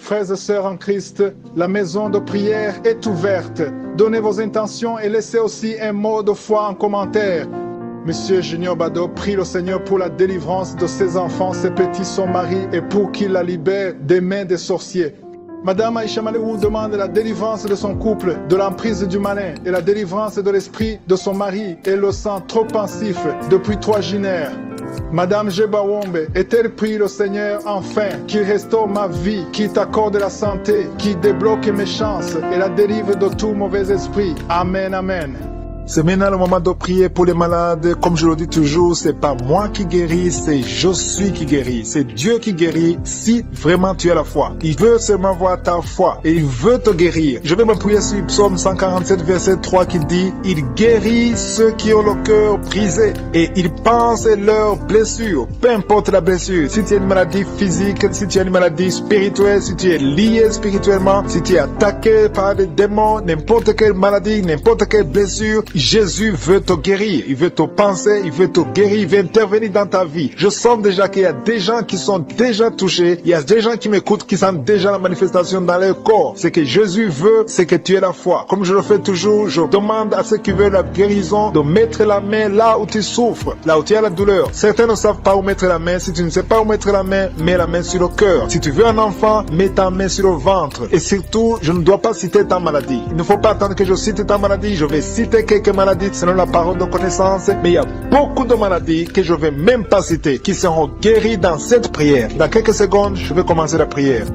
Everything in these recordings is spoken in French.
Frères et sœurs en Christ, la maison de prière est ouverte. Donnez vos intentions et laissez aussi un mot de foi en commentaire. Monsieur Junior Bado prie le Seigneur pour la délivrance de ses enfants, ses petits, son mari, et pour qu'il la libère des mains des sorciers. Madame Aïcha Malou demande la délivrance de son couple, de l'emprise du malin et la délivrance de l'esprit de son mari. Elle le sent trop pensif depuis 3 génères. Madame Jebawombe, est-elle prie le Seigneur enfin qu'il restaure ma vie, qu'il t'accorde la santé, qu'il débloque mes chances et la délivre de tout mauvais esprit. Amen, amen. C'est maintenant le moment de prier pour les malades. Comme je le dis toujours, c'est pas moi qui guéris, c'est je suis qui guéris. C'est Dieu qui guérit si vraiment tu as la foi. Il veut seulement voir ta foi et il veut te guérir. Je vais m'appuyer sur Psaume 147 verset 3 qui dit: il guérit ceux qui ont le cœur brisé et il pense leurs blessures. Peu importe la blessure, si tu as une maladie physique, si tu as une maladie spirituelle, si tu es lié spirituellement, si tu es attaqué par des démons, n'importe quelle maladie, n'importe quelle blessure, Jésus veut te guérir, il veut te penser, il veut te guérir, il veut intervenir dans ta vie. Je sens déjà qu'il y a des gens qui sont déjà touchés, il y a des gens qui m'écoutent, qui sentent déjà la manifestation dans leur corps. Ce que Jésus veut, c'est que tu aies la foi. Comme je le fais toujours, je demande à ceux qui veulent la guérison de mettre la main là où tu souffres, là où tu as la douleur. Certains ne savent pas où mettre la main. Si tu ne sais pas où mettre la main, mets la main sur le cœur. Si tu veux un enfant, mets ta main sur le ventre. Et surtout, je ne dois pas citer ta maladie. Il ne faut pas attendre que je cite ta maladie. Je vais citer quelques maladies selon la parole de connaissance, mais il y a beaucoup de maladies que je ne vais même pas citer, qui seront guéries dans cette prière. Dans quelques secondes, je vais commencer la prière.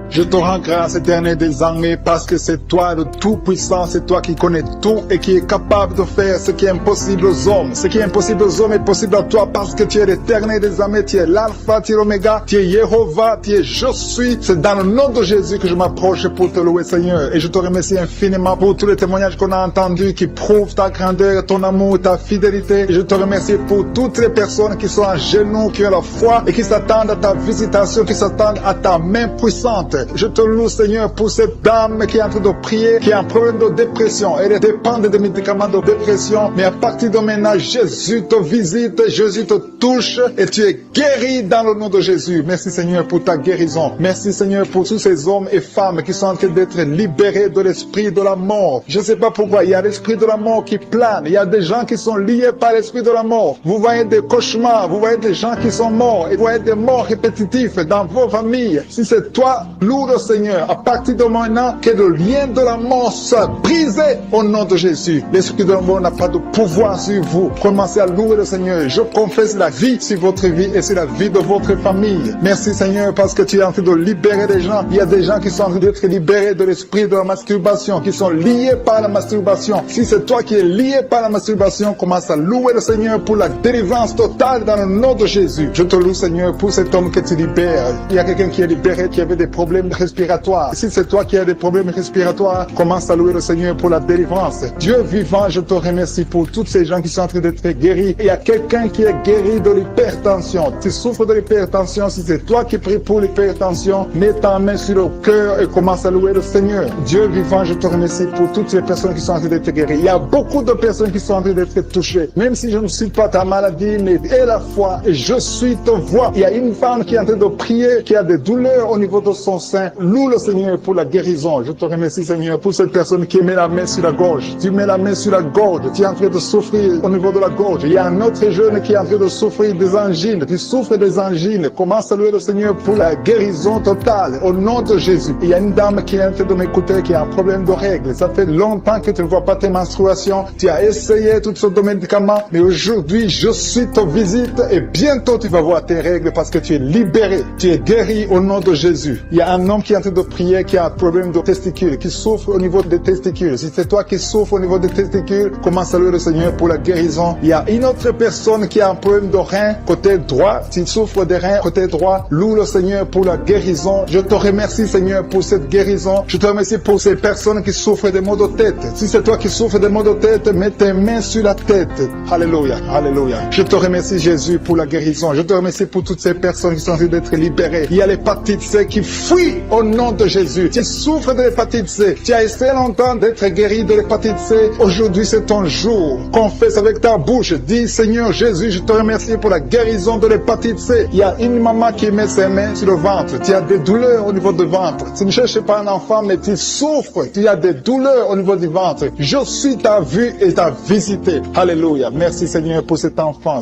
Je te rends grâce, éternel des armées, parce que c'est toi le Tout-Puissant, c'est toi qui connais tout et qui est capable de faire ce qui est impossible aux hommes. Ce qui est impossible aux hommes est possible à toi parce que tu es l'éternel des armées, tu es l'alpha, tu es l'oméga, tu es Jéhovah, tu es je suis. C'est dans le nom de Jésus que je m'approche pour te louer, Seigneur. Et je te remercie infiniment pour tous les témoignages qu'on a entendus qui prouvent ta grandeur, ton amour, ta fidélité. Et je te remercie pour toutes les personnes qui sont à genoux, qui ont la foi et qui s'attendent à ta visitation, qui s'attendent à ta main puissante. Je te loue, Seigneur, pour cette dame qui est en train de prier, qui a un problème de dépression. Elle dépend des médicaments de dépression. Mais à partir de maintenant, Jésus te visite, Jésus te touche et tu es guéri dans le nom de Jésus. Merci, Seigneur, pour ta guérison. Merci, Seigneur, pour tous ces hommes et femmes qui sont en train d'être libérés de l'esprit de la mort. Je ne sais pas pourquoi, il y a l'esprit de la mort qui plane. Il y a des gens qui sont liés par l'esprit de la mort. Vous voyez des cauchemars, vous voyez des gens qui sont morts, et vous voyez des morts répétitifs dans vos familles. Si c'est toi, loue le Seigneur, à partir de maintenant, que le lien de la mort soit brisé au nom de Jésus. L'esprit de la mort n'a pas de pouvoir sur vous. Commencez à louer le Seigneur. Je confesse la vie sur votre vie et sur la vie de votre famille. Merci, Seigneur, parce que tu es en train de libérer des gens. Il y a des gens qui sont en train d'être libérés de l'esprit de la masturbation, qui sont liés par la masturbation. Si c'est toi qui es lié par la masturbation, commence à louer le Seigneur pour la délivrance totale dans le nom de Jésus. Je te loue, Seigneur, pour cet homme que tu libères. Il y a quelqu'un qui est libéré, qui avait des problèmes respiratoires. Si c'est toi qui as des problèmes respiratoires, commence à louer le Seigneur pour la délivrance. Dieu vivant, je te remercie pour tous ces gens qui sont en train d'être guéris. Et il y a quelqu'un qui est guéri de l'hypertension. Tu souffres de l'hypertension. Si c'est toi qui pries pour l'hypertension, mets ta main sur le cœur et commence à louer le Seigneur. Dieu vivant, je te remercie pour toutes les personnes qui sont en train d'être guéries. Il y a beaucoup de personnes qui sont en train d'être touchées. Même si je ne suis pas ta maladie, mais aie la foi et je suis te voix. Il y a une femme qui est en train de prier, qui a des douleurs au niveau de son sein. Loue le Seigneur pour la guérison. Je te remercie, Seigneur, pour cette personne qui met la main sur la gorge. Tu mets la main sur la gorge. Tu es en train de souffrir au niveau de la gorge. Il y a un autre jeune qui est en train de souffrir des angines. Tu souffres des angines. Commence à louer le Seigneur pour la guérison totale. Au nom de Jésus. Il y a une dame qui est en train de m'écouter, qui a un problème de règles. Ça fait longtemps que tu ne vois pas tes menstruations. Tu as essayé toutes sortes de médicaments. Mais aujourd'hui, je suis te visite et bientôt tu vas voir tes règles parce que tu es libéré. Tu es guéri au nom de Jésus. Il y a un homme qui est en train de prier, qui a un problème de testicules, qui souffre au niveau des testicules. Si c'est toi qui souffres au niveau des testicules, commence à louer le Seigneur pour la guérison. Il y a une autre personne qui a un problème de rein, côté droit. Si tu souffres des reins, côté droit, loue le Seigneur pour la guérison. Je te remercie, Seigneur, pour cette guérison. Je te remercie pour ces personnes qui souffrent des maux de tête. Si c'est toi qui souffres des maux de tête, mets tes mains sur la tête. Alléluia, alléluia. Je te remercie, Jésus, pour la guérison. Je te remercie pour toutes ces personnes qui sont en train d'être libérées. Il y a l'hépatite C qui fuit guéri au nom de Jésus. Tu souffres de l'hépatite C. Tu as essayé longtemps d'être guéri de l'hépatite C. Aujourd'hui, c'est ton jour. Confesse avec ta bouche. Dis, Seigneur Jésus, je te remercie pour la guérison de l'hépatite C. Il y a une maman qui met ses mains sur le ventre. Tu as des douleurs au niveau du ventre. Tu ne cherches pas un enfant, mais tu souffres. Tu as des douleurs au niveau du ventre. Je suis ta vue et ta visité. Alléluia. Merci Seigneur pour cet enfant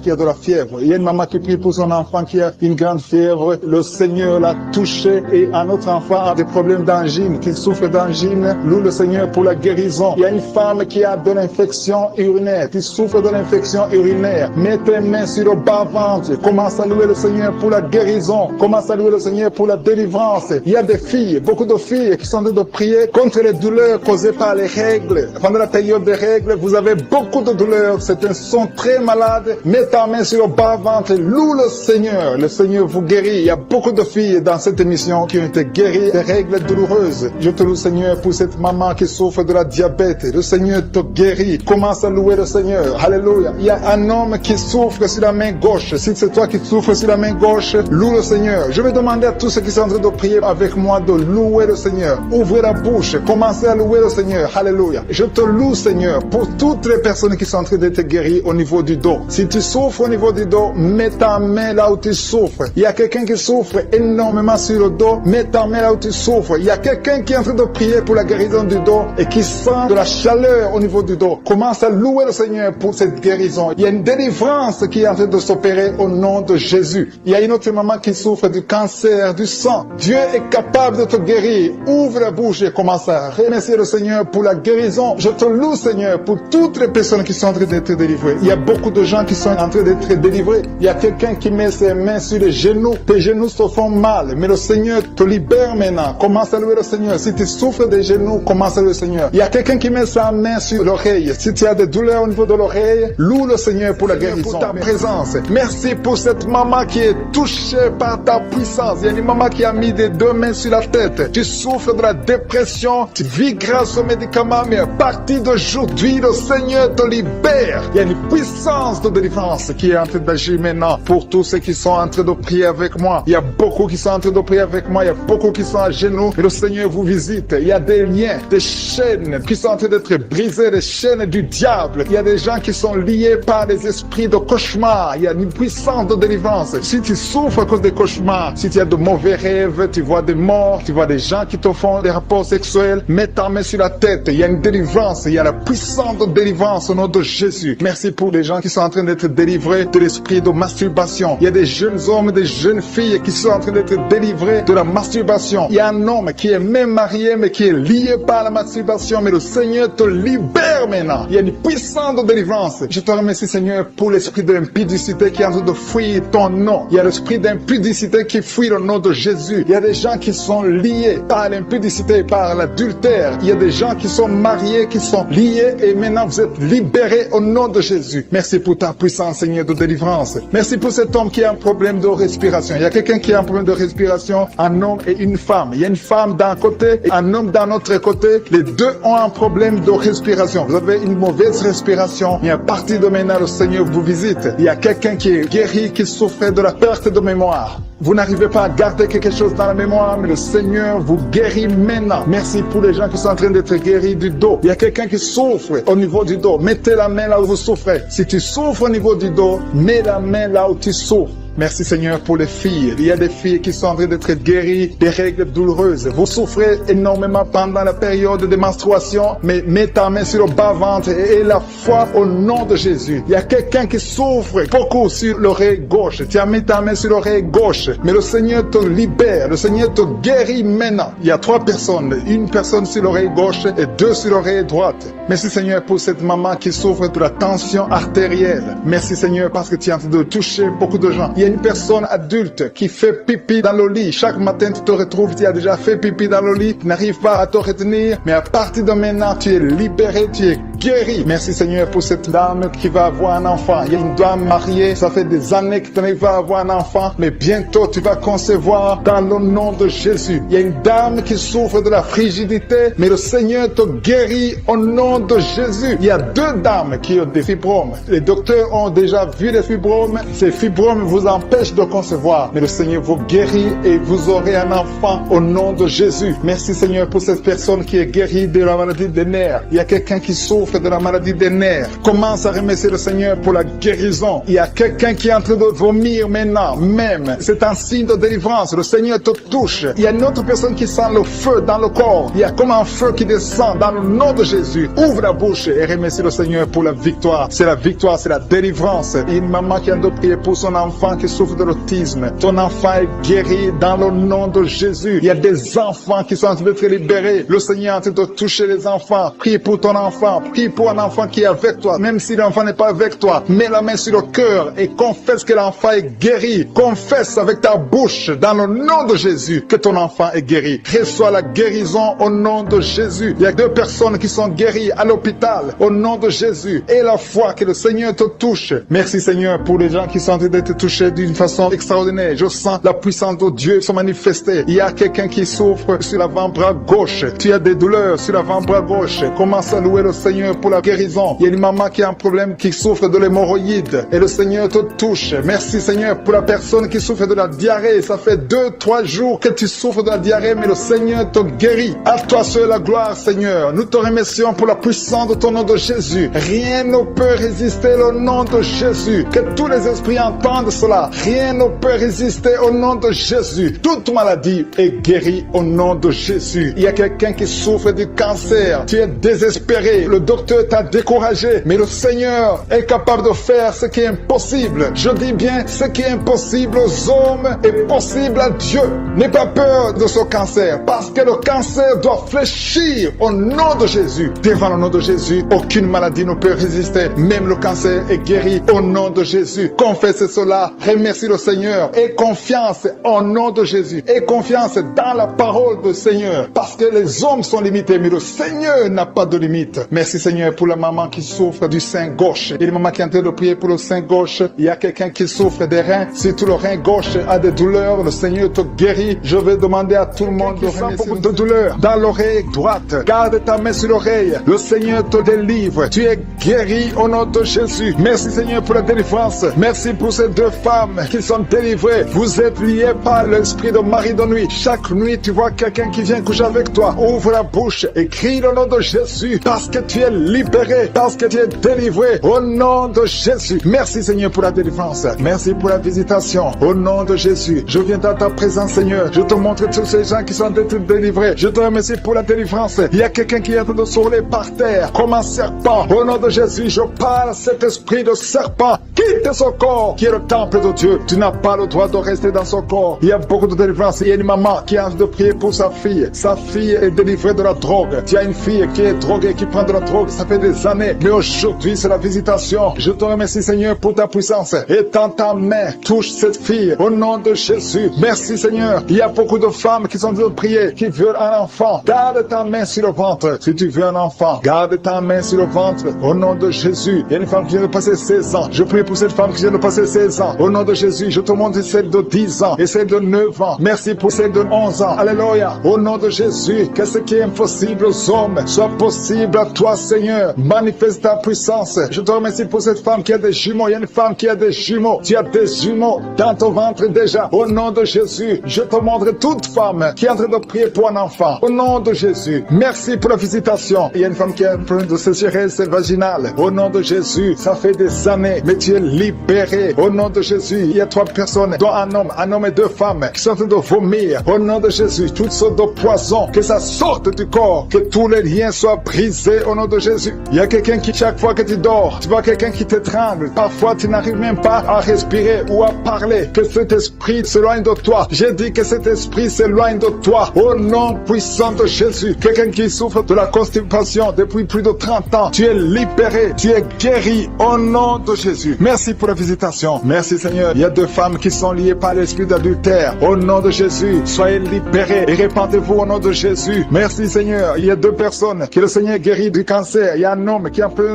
qui a de la fièvre. Il y a une maman qui prie pour son enfant qui a une grande fièvre. Le Seigneur l'a touché et un autre enfant a des problèmes d'angine, qui souffre d'angine. Loue le Seigneur pour la guérison. Il y a une femme qui a de l'infection urinaire, qui souffre de l'infection urinaire. Mets tes mains sur le bas-ventre. Commence à louer le Seigneur pour la guérison. Commence à louer le Seigneur pour la délivrance. Il y a des filles, beaucoup de filles qui sont en train de prier contre les douleurs causées par les règles. Pendant la période des règles, vous avez beaucoup de douleurs. Certains sont très malades. Mets ta main sur le bas-ventre. Loue le Seigneur. Le Seigneur vous guérit. Il y a beaucoup de filles dans cette émission qui ont été guéries des règles douloureuses. Je te loue Seigneur pour cette maman qui souffre de la diabète. Le Seigneur te guérit. Commence à louer le Seigneur. Alléluia. Il y a un homme qui souffre sur la main gauche. Si c'est toi qui souffres sur la main gauche, loue le Seigneur. Je vais demander à tous ceux qui sont en train de prier avec moi de louer le Seigneur. Ouvrez la bouche. Commencez à louer le Seigneur. Alléluia. Je te loue Seigneur pour toutes les personnes qui sont en train d'être guéries au niveau du dos. Si tu souffres au niveau du dos, mets ta main là où tu souffres. Il y a quelqu'un qui souffre énormément sur le dos. Mets ta main là où tu souffres. Il y a quelqu'un qui est en train de prier pour la guérison du dos et qui sent de la chaleur au niveau du dos. Commence à louer le Seigneur pour cette guérison. Il y a une délivrance qui est en train de s'opérer au nom de Jésus. Il y a une autre maman qui souffre du cancer du sang. Dieu est capable de te guérir. Ouvre la bouche et commence à remercier le Seigneur pour la guérison. Je te loue Seigneur pour toutes les personnes qui sont en train d'être délivrées. Il y a beaucoup de gens qui sont en train d'être délivrés. Il y a quelqu'un qui met ses mains sur les genoux. Tes genoux se font mal, mais le Seigneur te libère maintenant. Commence à louer le Seigneur. Si tu souffres des genoux, commence à louer le Seigneur. Il y a quelqu'un qui met sa main sur l'oreille. Si tu as des douleurs au niveau de l'oreille, loue le Seigneur pour la guérison, pour ta présence. Merci pour cette maman qui est touchée par ta puissance. Il y a une maman qui a mis des deux mains sur la tête. Tu souffres de la dépression, tu vis grâce aux médicaments, mais à partir d'aujourd'hui, le Seigneur te libère. Il y a une puissance de délivrance qui est en train d'agir maintenant pour tous ceux qui sont en train de prier avec moi. Il y a beaucoup qui sont en train de prier avec moi. Il y a beaucoup qui sont à genoux. Et le Seigneur vous visite. Il y a des liens, des chaînes qui sont en train d'être brisées, des chaînes du diable. Il y a des gens qui sont liés par des esprits de cauchemar. Il y a une puissance de délivrance. Si tu souffres à cause des cauchemars, si tu as de mauvais rêves, tu vois des morts, tu vois des gens qui te font des rapports sexuels, mets ta main sur la tête. Il y a une délivrance. Il y a la puissance de délivrance au nom de Jésus. Merci pour les gens qui sont en train d'être délivrés de l'esprit de masturbation. Il y a des jeunes hommes, des jeunes filles qui sont en train d'être délivrés de la masturbation. Il y a un homme qui est même marié, mais qui est lié par la masturbation, mais le Seigneur te libère maintenant. Il y a une puissance de délivrance. Je te remercie Seigneur pour l'esprit de l'impudicité qui est en train de fuir ton nom. Il y a l'esprit d'impudicité qui fuit le nom de Jésus. Il y a des gens qui sont liés par l'impudicité, par l'adultère. Il y a des gens qui sont mariés, qui sont liés et maintenant vous êtes libérés au nom de Jésus. Merci pour ta puissance Seigneur de délivrance. Merci pour cet homme qui a un problème de respiration. Il y a quelqu'un qui a un problème de respiration, un homme et une femme. Il y a une femme d'un côté et un homme d'un autre côté. Les deux ont un problème de respiration. Vous avez une mauvaise respiration. Et à partir de maintenant, le Seigneur vous visite. Il y a quelqu'un qui est guéri, qui souffrait de la perte de mémoire. Vous n'arrivez pas à garder quelque chose dans la mémoire, mais le Seigneur vous guérit maintenant. Merci pour les gens qui sont en train d'être guéris du dos. Il y a quelqu'un qui souffre au niveau du dos. Mettez la main là où vous souffrez. Si tu souffres au niveau du dos, mets la main là où tu souffres. Merci Seigneur pour les filles. Il y a des filles qui sont en train d'être guéries des règles douloureuses. Vous souffrez énormément pendant la période de menstruation, mais mets ta main sur le bas-ventre et la foi au nom de Jésus. Il y a quelqu'un qui souffre beaucoup sur l'oreille gauche. Tu as mis ta main sur l'oreille gauche, mais le Seigneur te libère. Le Seigneur te guérit maintenant. Il y a 3 personnes. Une personne sur l'oreille gauche et 2 sur l'oreille droite. Merci Seigneur pour cette maman qui souffre de la tension artérielle. Merci Seigneur parce que tu es en train de toucher beaucoup de gens. Il y a une personne adulte qui fait pipi dans le lit. Chaque matin, tu te retrouves, tu as déjà fait pipi dans le lit, tu n'arrives pas à te retenir, mais à partir de maintenant, tu es libéré, tu es guéri. Merci Seigneur pour cette dame qui va avoir un enfant. Il y a une dame mariée, ça fait des années que tu n'arrives pas à avoir un enfant, mais bientôt tu vas concevoir dans le nom de Jésus. Il y a une dame qui souffre de la frigidité, mais le Seigneur te guérit au nom de Jésus. Il y a 2 dames qui ont des fibromes. Les docteurs ont déjà vu les fibromes. Ces fibromes vous empêche de concevoir. Mais le Seigneur vous guérit et vous aurez un enfant au nom de Jésus. Merci Seigneur pour cette personne qui est guérie de la maladie des nerfs. Il y a quelqu'un qui souffre de la maladie des nerfs. Commence à remercier le Seigneur pour la guérison. Il y a quelqu'un qui est en train de vomir maintenant, même. C'est un signe de délivrance. Le Seigneur te touche. Il y a une autre personne qui sent le feu dans le corps. Il y a comme un feu qui descend dans le nom de Jésus. Ouvre la bouche et remercie le Seigneur pour la victoire. C'est la victoire, c'est la délivrance. Il y a une maman qui a de prier pour son enfant qui souffre de l'autisme. Ton enfant est guéri dans le nom de Jésus. Il y a des enfants qui sont en train d'être libérés. Le Seigneur est en train de toucher les enfants. Prie pour ton enfant. Prie pour un enfant qui est avec toi. Même si l'enfant n'est pas avec toi, mets la main sur le cœur et confesse que l'enfant est guéri. Confesse avec ta bouche dans le nom de Jésus que ton enfant est guéri. Reçois la guérison au nom de Jésus. Il y a 2 personnes qui sont guéries à l'hôpital au nom de Jésus. Et la foi que le Seigneur te touche. Merci Seigneur pour les gens qui sont en train d'être touchés d'une façon extraordinaire. Je sens la puissance de Dieu se manifester. Il y a quelqu'un qui souffre sur l'avant-bras gauche. Tu as des douleurs sur l'avant-bras gauche. Commence à louer le Seigneur pour la guérison. Il y a une maman qui a un problème, qui souffre de l'hémorroïde. Et le Seigneur te touche. Merci Seigneur pour la personne qui souffre de la diarrhée. Ça fait 2-3 jours que tu souffres de la diarrhée, mais le Seigneur te guérit. À toi seul la gloire Seigneur. Nous te remercions pour la puissance de ton nom de Jésus. Rien ne peut résister au nom de Jésus. Que tous les esprits entendent cela. Rien ne peut résister au nom de Jésus. Toute maladie est guérie au nom de Jésus. Il y a quelqu'un qui souffre du cancer. Tu es désespéré. Le docteur t'a découragé. Mais le Seigneur est capable de faire ce qui est impossible. Je dis bien, ce qui est impossible aux hommes est possible à Dieu. N'aie pas peur de ce cancer. Parce que le cancer doit fléchir au nom de Jésus. Devant le nom de Jésus, aucune maladie ne peut résister. Même le cancer est guéri au nom de Jésus. Confesse cela. Remercie le Seigneur. Et confiance au nom de Jésus. Et confiance dans la parole du Seigneur. Parce que les hommes sont limités, mais le Seigneur n'a pas de limite. Merci Seigneur pour la maman qui souffre du sein gauche. Et la maman qui est en train de prier pour le sein gauche. Il y a quelqu'un qui souffre des reins. Si tout le rein gauche a des douleurs, le Seigneur te guérit. Je vais demander à tout le monde de remercier beaucoup de douleurs dans l'oreille droite. Garde ta main sur l'oreille. Le Seigneur te délivre. Tu es guéri au nom de Jésus. Merci Seigneur pour la délivrance. Merci pour ces 2 femmes qui sont délivrées. Vous êtes liés par l'esprit de mari de nuit. Chaque nuit, tu vois quelqu'un qui vient coucher avec toi. Ouvre la bouche et crie le nom de Jésus parce que tu es libéré, parce que tu es délivré au nom de Jésus. Merci Seigneur pour la délivrance. Merci pour la visitation au nom de Jésus. Je viens dans ta présence Seigneur. Je te montre tous ces gens qui sont délivrés. Je te remercie pour la délivrance. Il y a quelqu'un qui est en train de s'enrouler par terre comme un serpent. Au nom de Jésus, je parle à cet esprit de serpent. Quitte son corps qui est le temple de Dieu. Tu n'as pas le droit de rester dans son corps. Il y a beaucoup de délivrance. Il y a une maman qui a envie de prier pour sa fille. Sa fille est délivrée de la drogue. Tu as une fille qui est droguée, qui prend de la drogue. Ça fait des années. Mais aujourd'hui, c'est la visitation. Je te remercie Seigneur pour ta puissance. Étends ta main. Touche cette fille au nom de Jésus. Merci Seigneur. Il y a beaucoup de femmes qui sont en train de prier, qui veulent un enfant. Garde ta main sur le ventre. Si tu veux un enfant, garde ta main sur le ventre au nom de Jésus. Il y a une femme qui vient de passer 16 ans. Je prie pour cette femme qui vient de passer 16 ans. Au nom de Jésus, je te montre celle de 10 ans et celle de 9 ans. Merci pour celle de 11 ans. Alléluia. Au nom de Jésus, que ce qui est impossible aux hommes soit possible à toi, Seigneur. Manifeste ta puissance. Je te remercie pour cette femme qui a des jumeaux. Il y a une femme qui a des jumeaux. Tu as des jumeaux dans ton ventre déjà. Au nom de Jésus, je te montre toute femme qui est en train de prier pour un enfant. Au nom de Jésus, merci pour la visitation. Il y a une femme qui a un problème de sécheresse vaginale. Au nom de Jésus, ça fait des années, mais tu es libéré. Au nom de Jésus, il y a 3 personnes, dont un homme et 2 femmes, qui sont en train de vomir. Au nom de Jésus, toutes sortes de poisons, que ça sorte du corps, que tous les liens soient brisés au nom de Jésus. Il y a quelqu'un qui, chaque fois que tu dors, tu vois quelqu'un qui t'étrangle. Parfois, tu n'arrives même pas à respirer ou à parler. Que cet esprit s'éloigne de toi. J'ai dit que cet esprit s'éloigne de toi. Au nom puissant de Jésus. Quelqu'un qui souffre de la constipation depuis plus de 30 ans. Tu es libéré. Tu es guéri au nom de Jésus. Merci pour la visitation. Merci Seigneur. Il y a 2 femmes qui sont liées par l'esprit d'adultère. Au nom de Jésus, soyez libérés et répandez-vous au nom de Jésus. Merci Seigneur. Il y a 2 personnes que le Seigneur guérit du cancer. Il y a un homme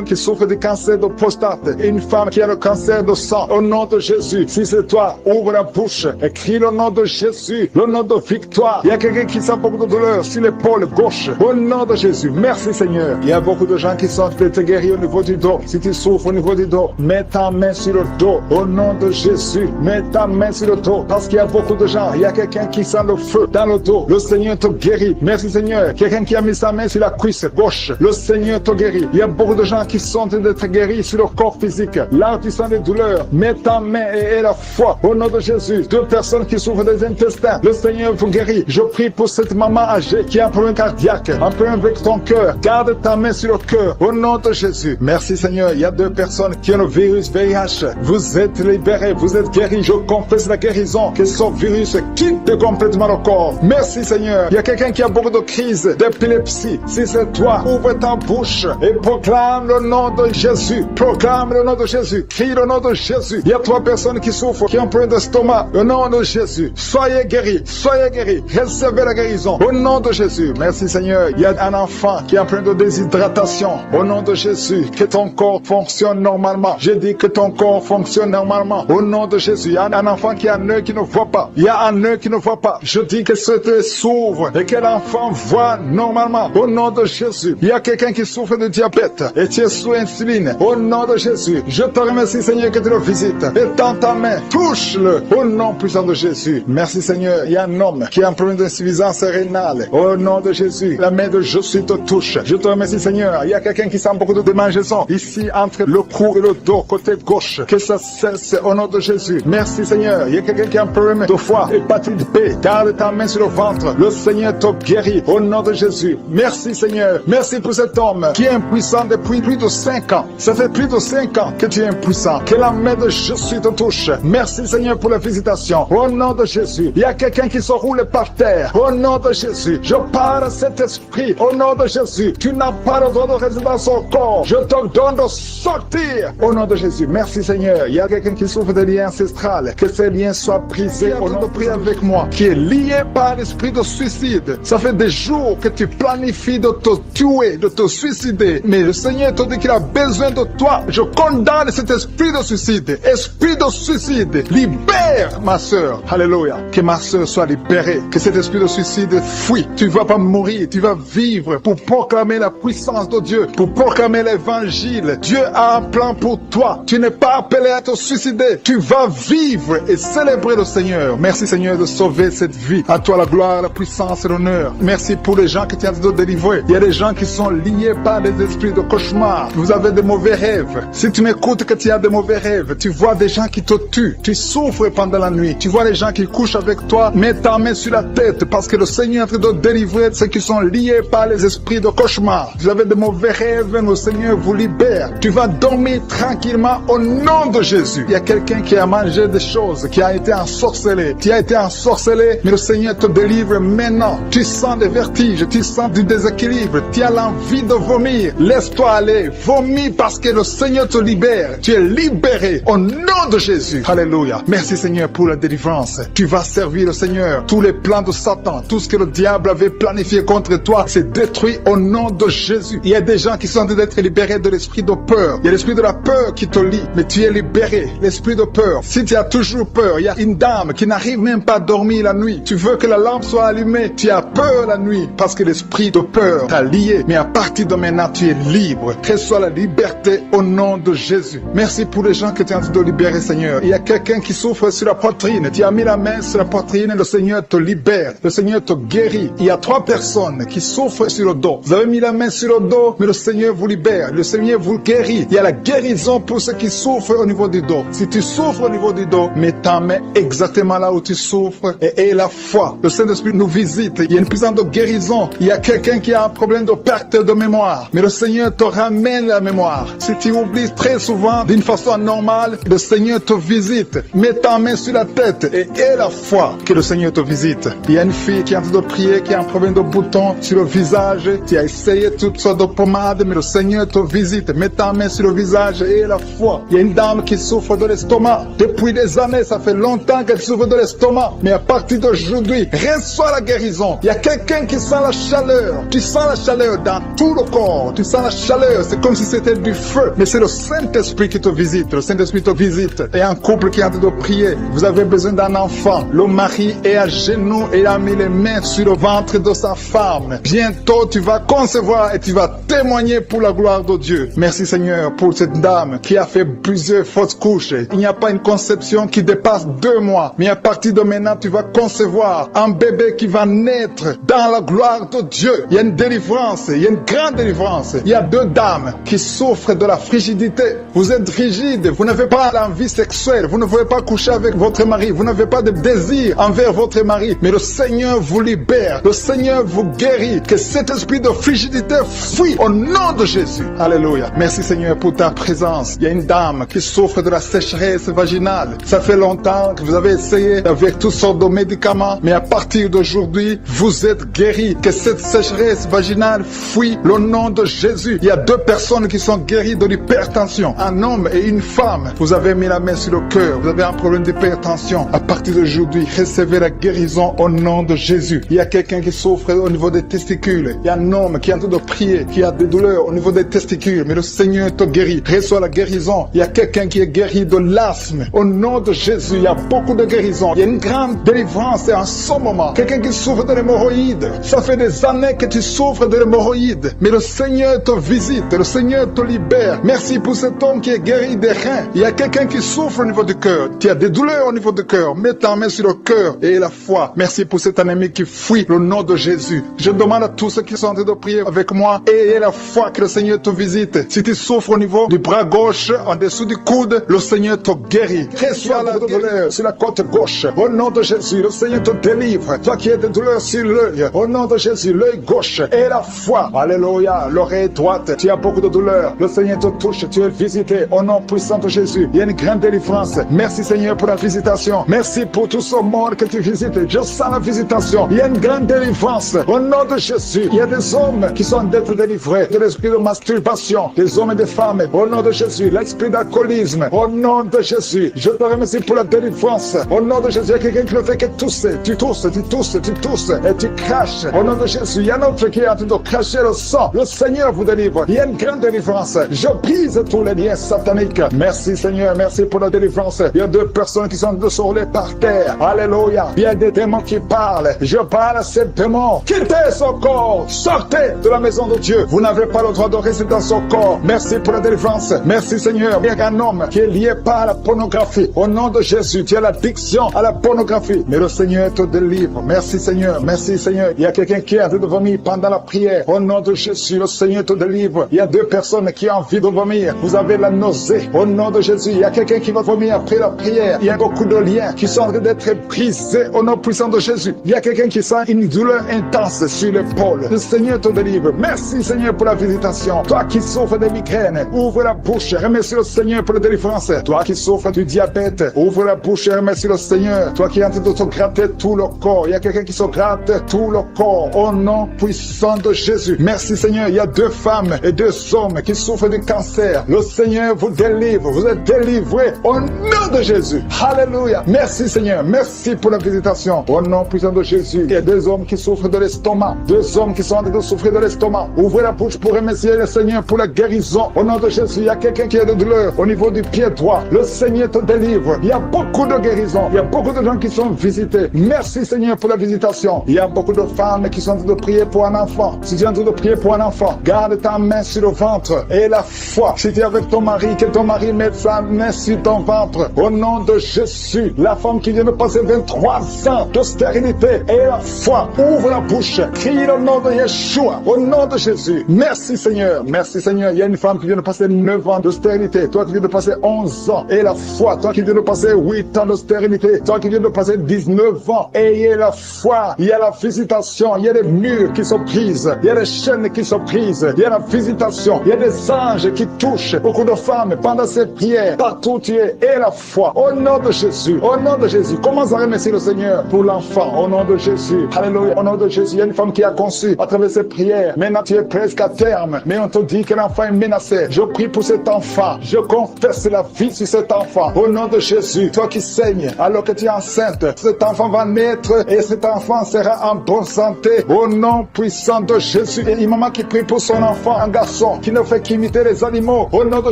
qui souffre du cancer de prostate et une femme qui a le cancer de sang. Au nom de Jésus, si c'est toi, ouvre la bouche et crie le nom de Jésus, le nom de victoire. Il y a quelqu'un qui sent beaucoup de douleur sur l'épaule gauche. Au nom de Jésus, merci Seigneur. Il y a beaucoup de gens qui sont guéris au niveau du dos. Si tu souffres au niveau du dos, mets ta main main sur le dos. Au nom de Jésus, mets ta main sur le dos. Parce qu'il y a beaucoup de gens. Il y a quelqu'un qui sent le feu dans le dos. Le Seigneur te guérit. Merci Seigneur. Quelqu'un qui a mis sa main sur la cuisse gauche. Le Seigneur te guérit. Il y a beaucoup de gens qui sont en train d'être guéris sur le corps physique. Là, tu sens des douleurs. Mets ta main et aie la foi. Au nom de Jésus. 2 personnes qui souffrent des intestins. Le Seigneur vous guérit. Je prie pour cette maman âgée qui a un problème cardiaque. Un problème avec ton cœur. Garde ta main sur le cœur. Au nom de Jésus. Merci Seigneur. Il y a 2 personnes qui ont le virus VIH. Vous êtes libérés. Vous êtes guéris. Je confesse la guérison. Que ce virus quitte complètement le corps. Merci Seigneur. Il y a quelqu'un qui a beaucoup de crises d'épilepsie. Si c'est toi, ouvre ta bouche et proclame le nom de Jésus. Proclame le nom de Jésus. Crie le nom de Jésus. Il y a 3 personnes qui souffrent, qui ont un problème d'estomac. Au nom de Jésus. Soyez guéris. Soyez guéris. Recevez la guérison. Au nom de Jésus. Merci Seigneur. Il y a un enfant qui a un problème de déshydratation. Au nom de Jésus. Que ton corps fonctionne normalement. Je dis que ton corps fonctionne normalement. Au nom de Jésus. Il y a un enfant qui a un œil qui ne voit pas. Il y a un œil qui ne voit pas. Je dis que cet œil s'ouvre et que l'enfant voit normalement. Au nom de Jésus. Il y a quelqu'un qui souffre de diabète et tu es sous insuline. Au nom de Jésus. Je te remercie Seigneur que tu le visites. Étends ta main. Touche-le. Au nom puissant de Jésus. Merci Seigneur. Il y a un homme qui a un problème d'insuffisance rénale. Au nom de Jésus. La main de Jésus te touche. Je te remercie Seigneur. Il y a quelqu'un qui sent beaucoup de démangeaisons. Ici entre le cou et le dos, côté gauche. Que ça cesse au nom de Jésus. Merci Seigneur. Il y a quelqu'un qui a un problème de foie, hépatite B. Garde ta main sur le ventre. Le Seigneur te guérit au nom de Jésus. Merci Seigneur. Merci pour cet homme qui est impuissant depuis plus de 5 ans. Ça fait plus de 5 ans que tu es impuissant. Que la main de Jésus te touche. Merci Seigneur pour la visitation. Au nom de Jésus. Il y a quelqu'un qui se roule par terre. Au nom de Jésus. Je parle à cet esprit. Au nom de Jésus. Tu n'as pas le droit de rester dans son corps. Je te donne de sortir. Au nom de Jésus. Merci Seigneur. Il y a quelqu'un qui souffre de liens ancestrales. Que ces liens soient brisés. Au nom de prier avec moi. Qui est lié par l'esprit de suicide. Ça fait des jours que tu planifies de te tuer, de te suicider. Mais le Seigneur te dit qu'il a besoin de toi. Je condamne cet esprit de suicide. Esprit de suicide. Libère ma soeur. Alléluia. Que ma soeur soit libérée. Que cet esprit de suicide fuit. Tu ne vas pas mourir. Tu vas vivre pour proclamer la puissance de Dieu. Pour proclamer l'évangile. Dieu a un plan pour toi. Tu n'es pas appelé à te suicider. Tu vas vivre et célébrer le Seigneur. Merci Seigneur de sauver cette vie. À toi la gloire, la puissance et l'honneur. Merci pour les gens que tu as de délivrer. Il y a des gens qui sont liés par des esprits de cauchemar. Vous avez de mauvais rêves. Si tu m'écoutes que tu as de mauvais rêves, tu vois des gens qui te tuent. Tu souffres pendant la nuit. Tu vois les gens qui couchent avec toi. Mets ta main sur la tête parce que le Seigneur est en train de délivrer ceux qui sont liés par les esprits de cauchemar. Vous avez de mauvais rêves, le Seigneur vous libère. Tu vas dormir tranquillement au nom de Jésus. Il y a quelqu'un qui a mangé des choses, qui a été ensorcelé. Tu as été ensorcelé, mais le Seigneur te délivre maintenant. Tu sens des vertiges, tu sens du déséquilibre, tu as l'envie de vomir. Laisse-toi aller, vomis parce que le Seigneur te libère. Tu es libéré au nom de Jésus. Alléluia. Merci Seigneur pour la délivrance. Tu vas servir le Seigneur. Tous les plans de Satan, tout ce que le diable avait planifié contre toi, c'est détruit au nom de Jésus. Il y a des gens qui sont en train d'être libérés de l'esprit de peur. Il y a l'esprit de la peur qui te lie, mais tu es libéré. L'esprit de peur. Si tu as toujours peur, il y a une dame qui n'arrive même pas à dormir la nuit. Tu veux que la lampe soit allumée. Tu as peur la nuit parce que l'esprit de peur t'a lié. Mais à partir de maintenant, tu es libre. Que soit la liberté au nom de Jésus. Merci pour les gens que tu es en train de libérer, Seigneur. Il y a quelqu'un qui souffre sur la poitrine. Tu as mis la main sur la poitrine et le Seigneur te libère. Le Seigneur te guérit. Il y a 3 personnes qui souffrent sur le dos. Vous avez mis la main sur le dos, mais le Seigneur vous libère. Le Seigneur vous guérit. Il y a la guérison pour ceux qui souffrent au niveau du dos. Si tu souffres au niveau du dos, mets ta main exactement là où tu souffres et aie la foi. Le Saint-Esprit nous visite. Il y a une puissance de guérison. Il y a quelqu'un qui a un problème de perte de mémoire. Mais le Seigneur te ramène la mémoire. Si tu oublies très souvent d'une façon normale, le Seigneur te visite. Mets ta main sur la tête et aie la foi que le Seigneur te visite. Il y a une fille qui est en train de prier, qui a un problème de bouton sur le visage. Tu as essayé toutes sortes de pommades, mais le Seigneur te visite. Mets ta main sur le visage et aie la foi. Il y a une dame qui souffre de l'estomac. Depuis des années, ça fait longtemps qu'elle souffre de l'estomac. Mais à partir d'aujourd'hui, reçois la guérison. Il y a quelqu'un qui sent la chaleur. Tu sens la chaleur dans tout le corps. Tu sens la chaleur. C'est comme si c'était du feu. Mais c'est le Saint-Esprit qui te visite. Le Saint-Esprit te visite. Et un couple qui est en train de prier. Vous avez besoin d'un enfant. Le mari est à genoux et a mis les mains sur le ventre de sa femme. Bientôt, tu vas concevoir et tu vas témoigner pour la gloire de Dieu. Merci Seigneur pour cette dame qui a fait fait plusieurs fausses couches. Il n'y a pas une conception qui dépasse 2 mois. Mais à partir de maintenant, tu vas concevoir un bébé qui va naître dans la gloire de Dieu. Il y a une délivrance, il y a une grande délivrance. Il y a 2 dames qui souffrent de la frigidité. Vous êtes frigide, vous n'avez pas l'envie sexuelle, vous ne pouvez pas coucher avec votre mari, vous n'avez pas de désir envers votre mari. Mais le Seigneur vous libère, le Seigneur vous guérit. Que cet esprit de frigidité fuit au nom de Jésus. Alléluia. Merci Seigneur pour ta présence. Il y a une dame qui souffre de la sécheresse vaginale. Ça fait longtemps que vous avez essayé avec toutes sortes de médicaments, mais à partir d'aujourd'hui, vous êtes guéris. Que cette sécheresse vaginale fuit le nom de Jésus. Il y a 2 personnes qui sont guéries de l'hypertension, un homme et une femme. Vous avez mis la main sur le cœur, vous avez un problème d'hypertension. À partir d'aujourd'hui, recevez la guérison au nom de Jésus. Il y a quelqu'un qui souffre au niveau des testicules. Il y a un homme qui est en train de prier, qui a des douleurs au niveau des testicules, mais le Seigneur te guérit. Reçois la guérison. Il y a quelqu'un qui est guéri de l'asthme. Au nom de Jésus, il y a beaucoup de guérisons. Il y a une grande délivrance en ce moment. Quelqu'un qui souffre de l'hémorroïde. Ça fait des années que tu souffres de l'hémorroïde, mais le Seigneur te visite, le Seigneur te libère. Merci pour cet homme qui est guéri des reins. Il y a quelqu'un qui souffre au niveau du cœur. Tu as des douleurs au niveau du cœur. Mets ta main sur le cœur et la foi. Merci pour cet ennemi qui fuit le nom de Jésus. Je demande à tous ceux qui sont en train de prier avec moi, ayez la foi que le Seigneur te visite. Si tu souffres au niveau du bras gauche, en dessous du coude, le Seigneur te guérit. Reçois la douleur sur la côte gauche. Au nom de Jésus, le Seigneur te délivre. Toi qui as des douleurs sur l'œil, au nom de Jésus, l'œil gauche et la foi. Alléluia. L'oreille droite, tu as beaucoup de douleurs. Le Seigneur te touche, tu es visité. Au nom puissant de Jésus, il y a une grande délivrance. Merci Seigneur pour la visitation. Merci pour tous ce monde que tu visites. Je sens la visitation. Il y a une grande délivrance. Au nom de Jésus, il y a des hommes qui sont d'être délivrés de l'esprit de masturbation, des hommes et des femmes. Au nom de Jésus, l'esprit d'alcoolisme. Au nom de Jésus, je te remercie pour la délivrance. Au nom de Jésus, il y a quelqu'un qui ne fait que tousser. Tu tousses, tu tousses, tu tousses et tu craches. Au nom de Jésus, il y a un autre qui est en train de cracher le sang. Le Seigneur vous délivre. Il y a une grande délivrance. Je brise tous les liens sataniques. Merci Seigneur, merci pour la délivrance. Il y a 2 personnes qui sont de se rouler par terre. Alléluia. Il y a des démons qui parlent. Je parle à ces démons. Quittez son corps. Sortez de la maison de Dieu. Vous n'avez pas le droit de rester dans son corps. Merci pour la délivrance. Merci Seigneur. Il y a un homme qui est lié par la pornographie. Au nom de Jésus, tu as l'addiction à la pornographie. Mais le Seigneur te délivre. Merci Seigneur. Merci Seigneur. Il y a quelqu'un qui est en train de vomir pendant la prière. Au nom de Jésus, le Seigneur te délivre. Il y a 2 personnes qui ont envie de vomir. Vous avez la nausée. Au nom de Jésus, il y a quelqu'un qui va vomir après la prière. Il y a beaucoup de liens qui sont en train d'être brisés au nom puissant de Jésus. Il y a quelqu'un qui sent une douleur intense sur l'épaule. Le Seigneur te délivre. Merci Seigneur pour la visitation. Toi qui souffres de migraines, ouvre la bouche. Remercie le Seigneur pour la délivrance. Toi qui souffres du diabète, ouvre la bouche et remercie le Seigneur. Toi qui es en train de te gratter tout le corps. Il y a quelqu'un qui se gratte tout le corps au nom puissant de Jésus. Merci Seigneur. Il y a 2 femmes et 2 hommes qui souffrent du cancer. Le Seigneur vous délivre. Vous êtes délivrés au nom de Jésus. Alléluia. Merci Seigneur. Merci pour la visitation. Au nom puissant de Jésus. Il y a 2 hommes qui souffrent de l'estomac. 2 hommes qui sont en train de souffrir de l'estomac. Ouvrez la bouche pour remercier le Seigneur pour la guérison. Au nom de Jésus, il y a quelqu'un qui a de douleur au niveau du pied droit. Le Seigneur te délivre. Il y a beaucoup de guérisons. Il y a beaucoup de gens qui sont visités. Merci Seigneur pour la visitation. Il y a beaucoup de femmes qui sont en train de prier pour un enfant. Si tu es en train de prier pour un enfant, garde ta main sur le ventre et la foi. Si tu es avec ton mari, que ton mari mette sa main sur ton ventre. Au nom de Jésus, la femme qui vient de passer 23 ans de stérilité et la foi, ouvre la bouche. Crie le nom de Yeshua. Au nom de Jésus. Merci Seigneur. Merci Seigneur. Il y a une femme qui vient de passer 9 ans de stérilité. Toi qui viens de passer 11 ans et la foi. Toi qui viens de passer 8 ans de stérilité. Toi qui viens de passer 19 ans. Ayez la foi. Il y a la visitation. Il y a des murs qui se brisent. Il y a des chaînes qui se brisent. Il y a la visitation. Il y a des anges qui touchent beaucoup de femmes pendant ces prières. Partout où tu es. Et la foi. Au nom de Jésus. Au nom de Jésus. Commence à remercier le Seigneur pour l'enfant. Au nom de Jésus. Alléluia. Au nom de Jésus. Il y a une femme qui a conçu à travers ces prières. Maintenant tu es presque à terme. Mais on te dit que l'enfant est menacé. Je prie pour cet enfant. Je confesse la vie sur cet enfant. Au nom de Jésus. Toi qui saignes alors que tu es enceinte. Cet enfant va naître et cet enfant sera en bonne santé. Au nom puissant de Jésus. Et une maman qui prie pour son enfant, un garçon qui ne fait qu'imiter les animaux. Au nom de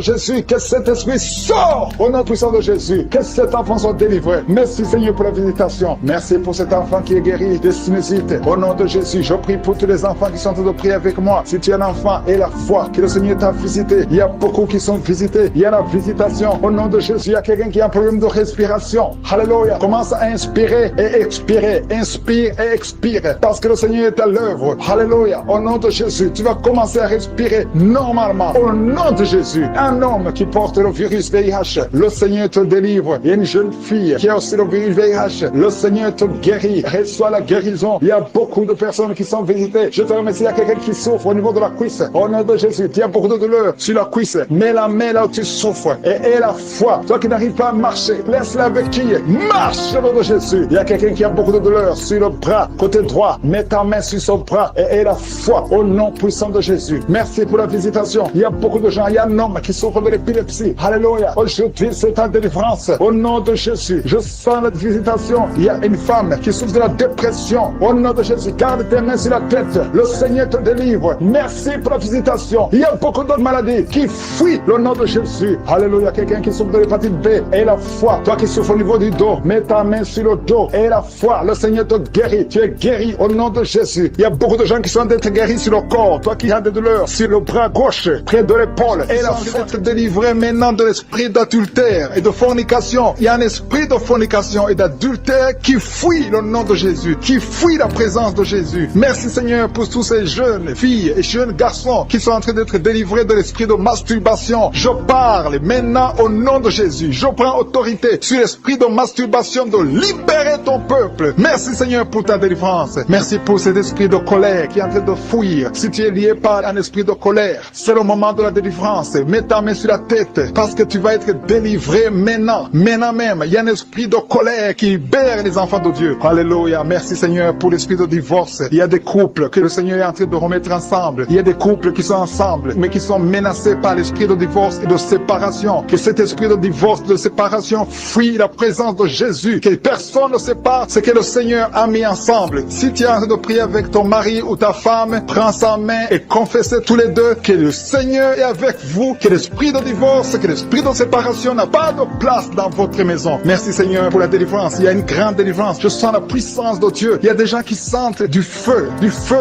Jésus. Que cet esprit sort. Au nom puissant de Jésus. Que cet enfant soit délivré. Merci Seigneur pour la visitation. Merci pour cet enfant qui est guéri de sinusite. Au nom de Jésus. Je prie pour tous les enfants qui sont en train de prier avec moi. Si tu es un enfant et la foi que le Seigneur t'a visité. Il y a beaucoup qui sont visités visiter. Il y a la visitation. Au nom de Jésus, il y a quelqu'un qui a un problème de respiration. Alléluia. Commence à inspirer et expirer. Inspire et expire. Parce que le Seigneur est à l'œuvre. Alléluia. Au nom de Jésus, tu vas commencer à respirer normalement. Au nom de Jésus, un homme qui porte le virus VIH, le Seigneur te délivre. Il y a une jeune fille qui a aussi le virus VIH. Le Seigneur te guérit. Reçois la guérison. Il y a beaucoup de personnes qui sont visitées. Je te remercie. Il y a quelqu'un qui souffre au niveau de la cuisse. Au nom de Jésus, il y a beaucoup de douleur sur la cuisse. Mets la main là où tu souffres et aie la foi. Toi qui n'arrives pas à marcher, laisse-la avec qui? Marche au nom de Jésus. Il y a quelqu'un qui a beaucoup de douleur sur le bras, côté droit. Mets ta main sur son bras et aie la foi au nom puissant de Jésus. Merci pour la visitation. Il y a beaucoup de gens. Il y a un homme qui souffre de l'épilepsie. Alléluia. Aujourd'hui, c'est ta délivrance. Au nom de Jésus, je sens la visitation. Il y a une femme qui souffre de la dépression. Au nom de Jésus, garde tes mains sur la tête. Le Seigneur te délivre. Merci pour la visitation. Il y a beaucoup d'autres maladies qui fuient le nom de Jésus. Alléluia. Quelqu'un qui souffre de l'hépatite B, aie la foi. Toi qui souffres au niveau du dos, mets ta main sur le dos. Aie la foi. Le Seigneur te guérit. Tu es guéri au nom de Jésus. Il y a beaucoup de gens qui sont d'être guéris sur le corps. Toi qui as des douleurs sur le bras gauche, près de l'épaule. Aie la foi. Être délivré maintenant de l'esprit d'adultère et de fornication. Il y a un esprit de fornication et d'adultère qui fuit le nom de Jésus, qui fuit la présence de Jésus. Merci Seigneur pour tous ces jeunes filles et jeunes garçons qui sont en train d'être délivrés de l'esprit de masturbation. Je parle maintenant au nom de Jésus. Je prends autorité sur l'esprit de masturbation de libérer ton peuple. Merci Seigneur pour ta délivrance. Merci pour cet esprit de colère qui est en train de fuir. Si tu es lié par un esprit de colère, c'est le moment de la délivrance. Mets ta main sur la tête parce que tu vas être délivré maintenant. Maintenant même, il y a un esprit de colère qui libère les enfants de Dieu. Alléluia. Merci Seigneur pour l'esprit de divorce. Il y a des couples que le Seigneur est en train de remettre ensemble. Il y a des couples qui sont ensemble, mais qui sont menacés par l'esprit de divorce et de séparation. Que cet esprit de divorce, de séparation, fuit la présence de Jésus. Que personne ne sépare ce que le Seigneur a mis ensemble. Si tu es en train de prier avec ton mari ou ta femme, prends sa main et confessez tous les deux que le Seigneur est avec vous. Que l'esprit de divorce, que l'esprit de séparation n'a pas de place dans votre maison. Merci Seigneur pour la délivrance. Il y a une grande délivrance. Je sens la puissance de Dieu. Il y a des gens qui sentent du feu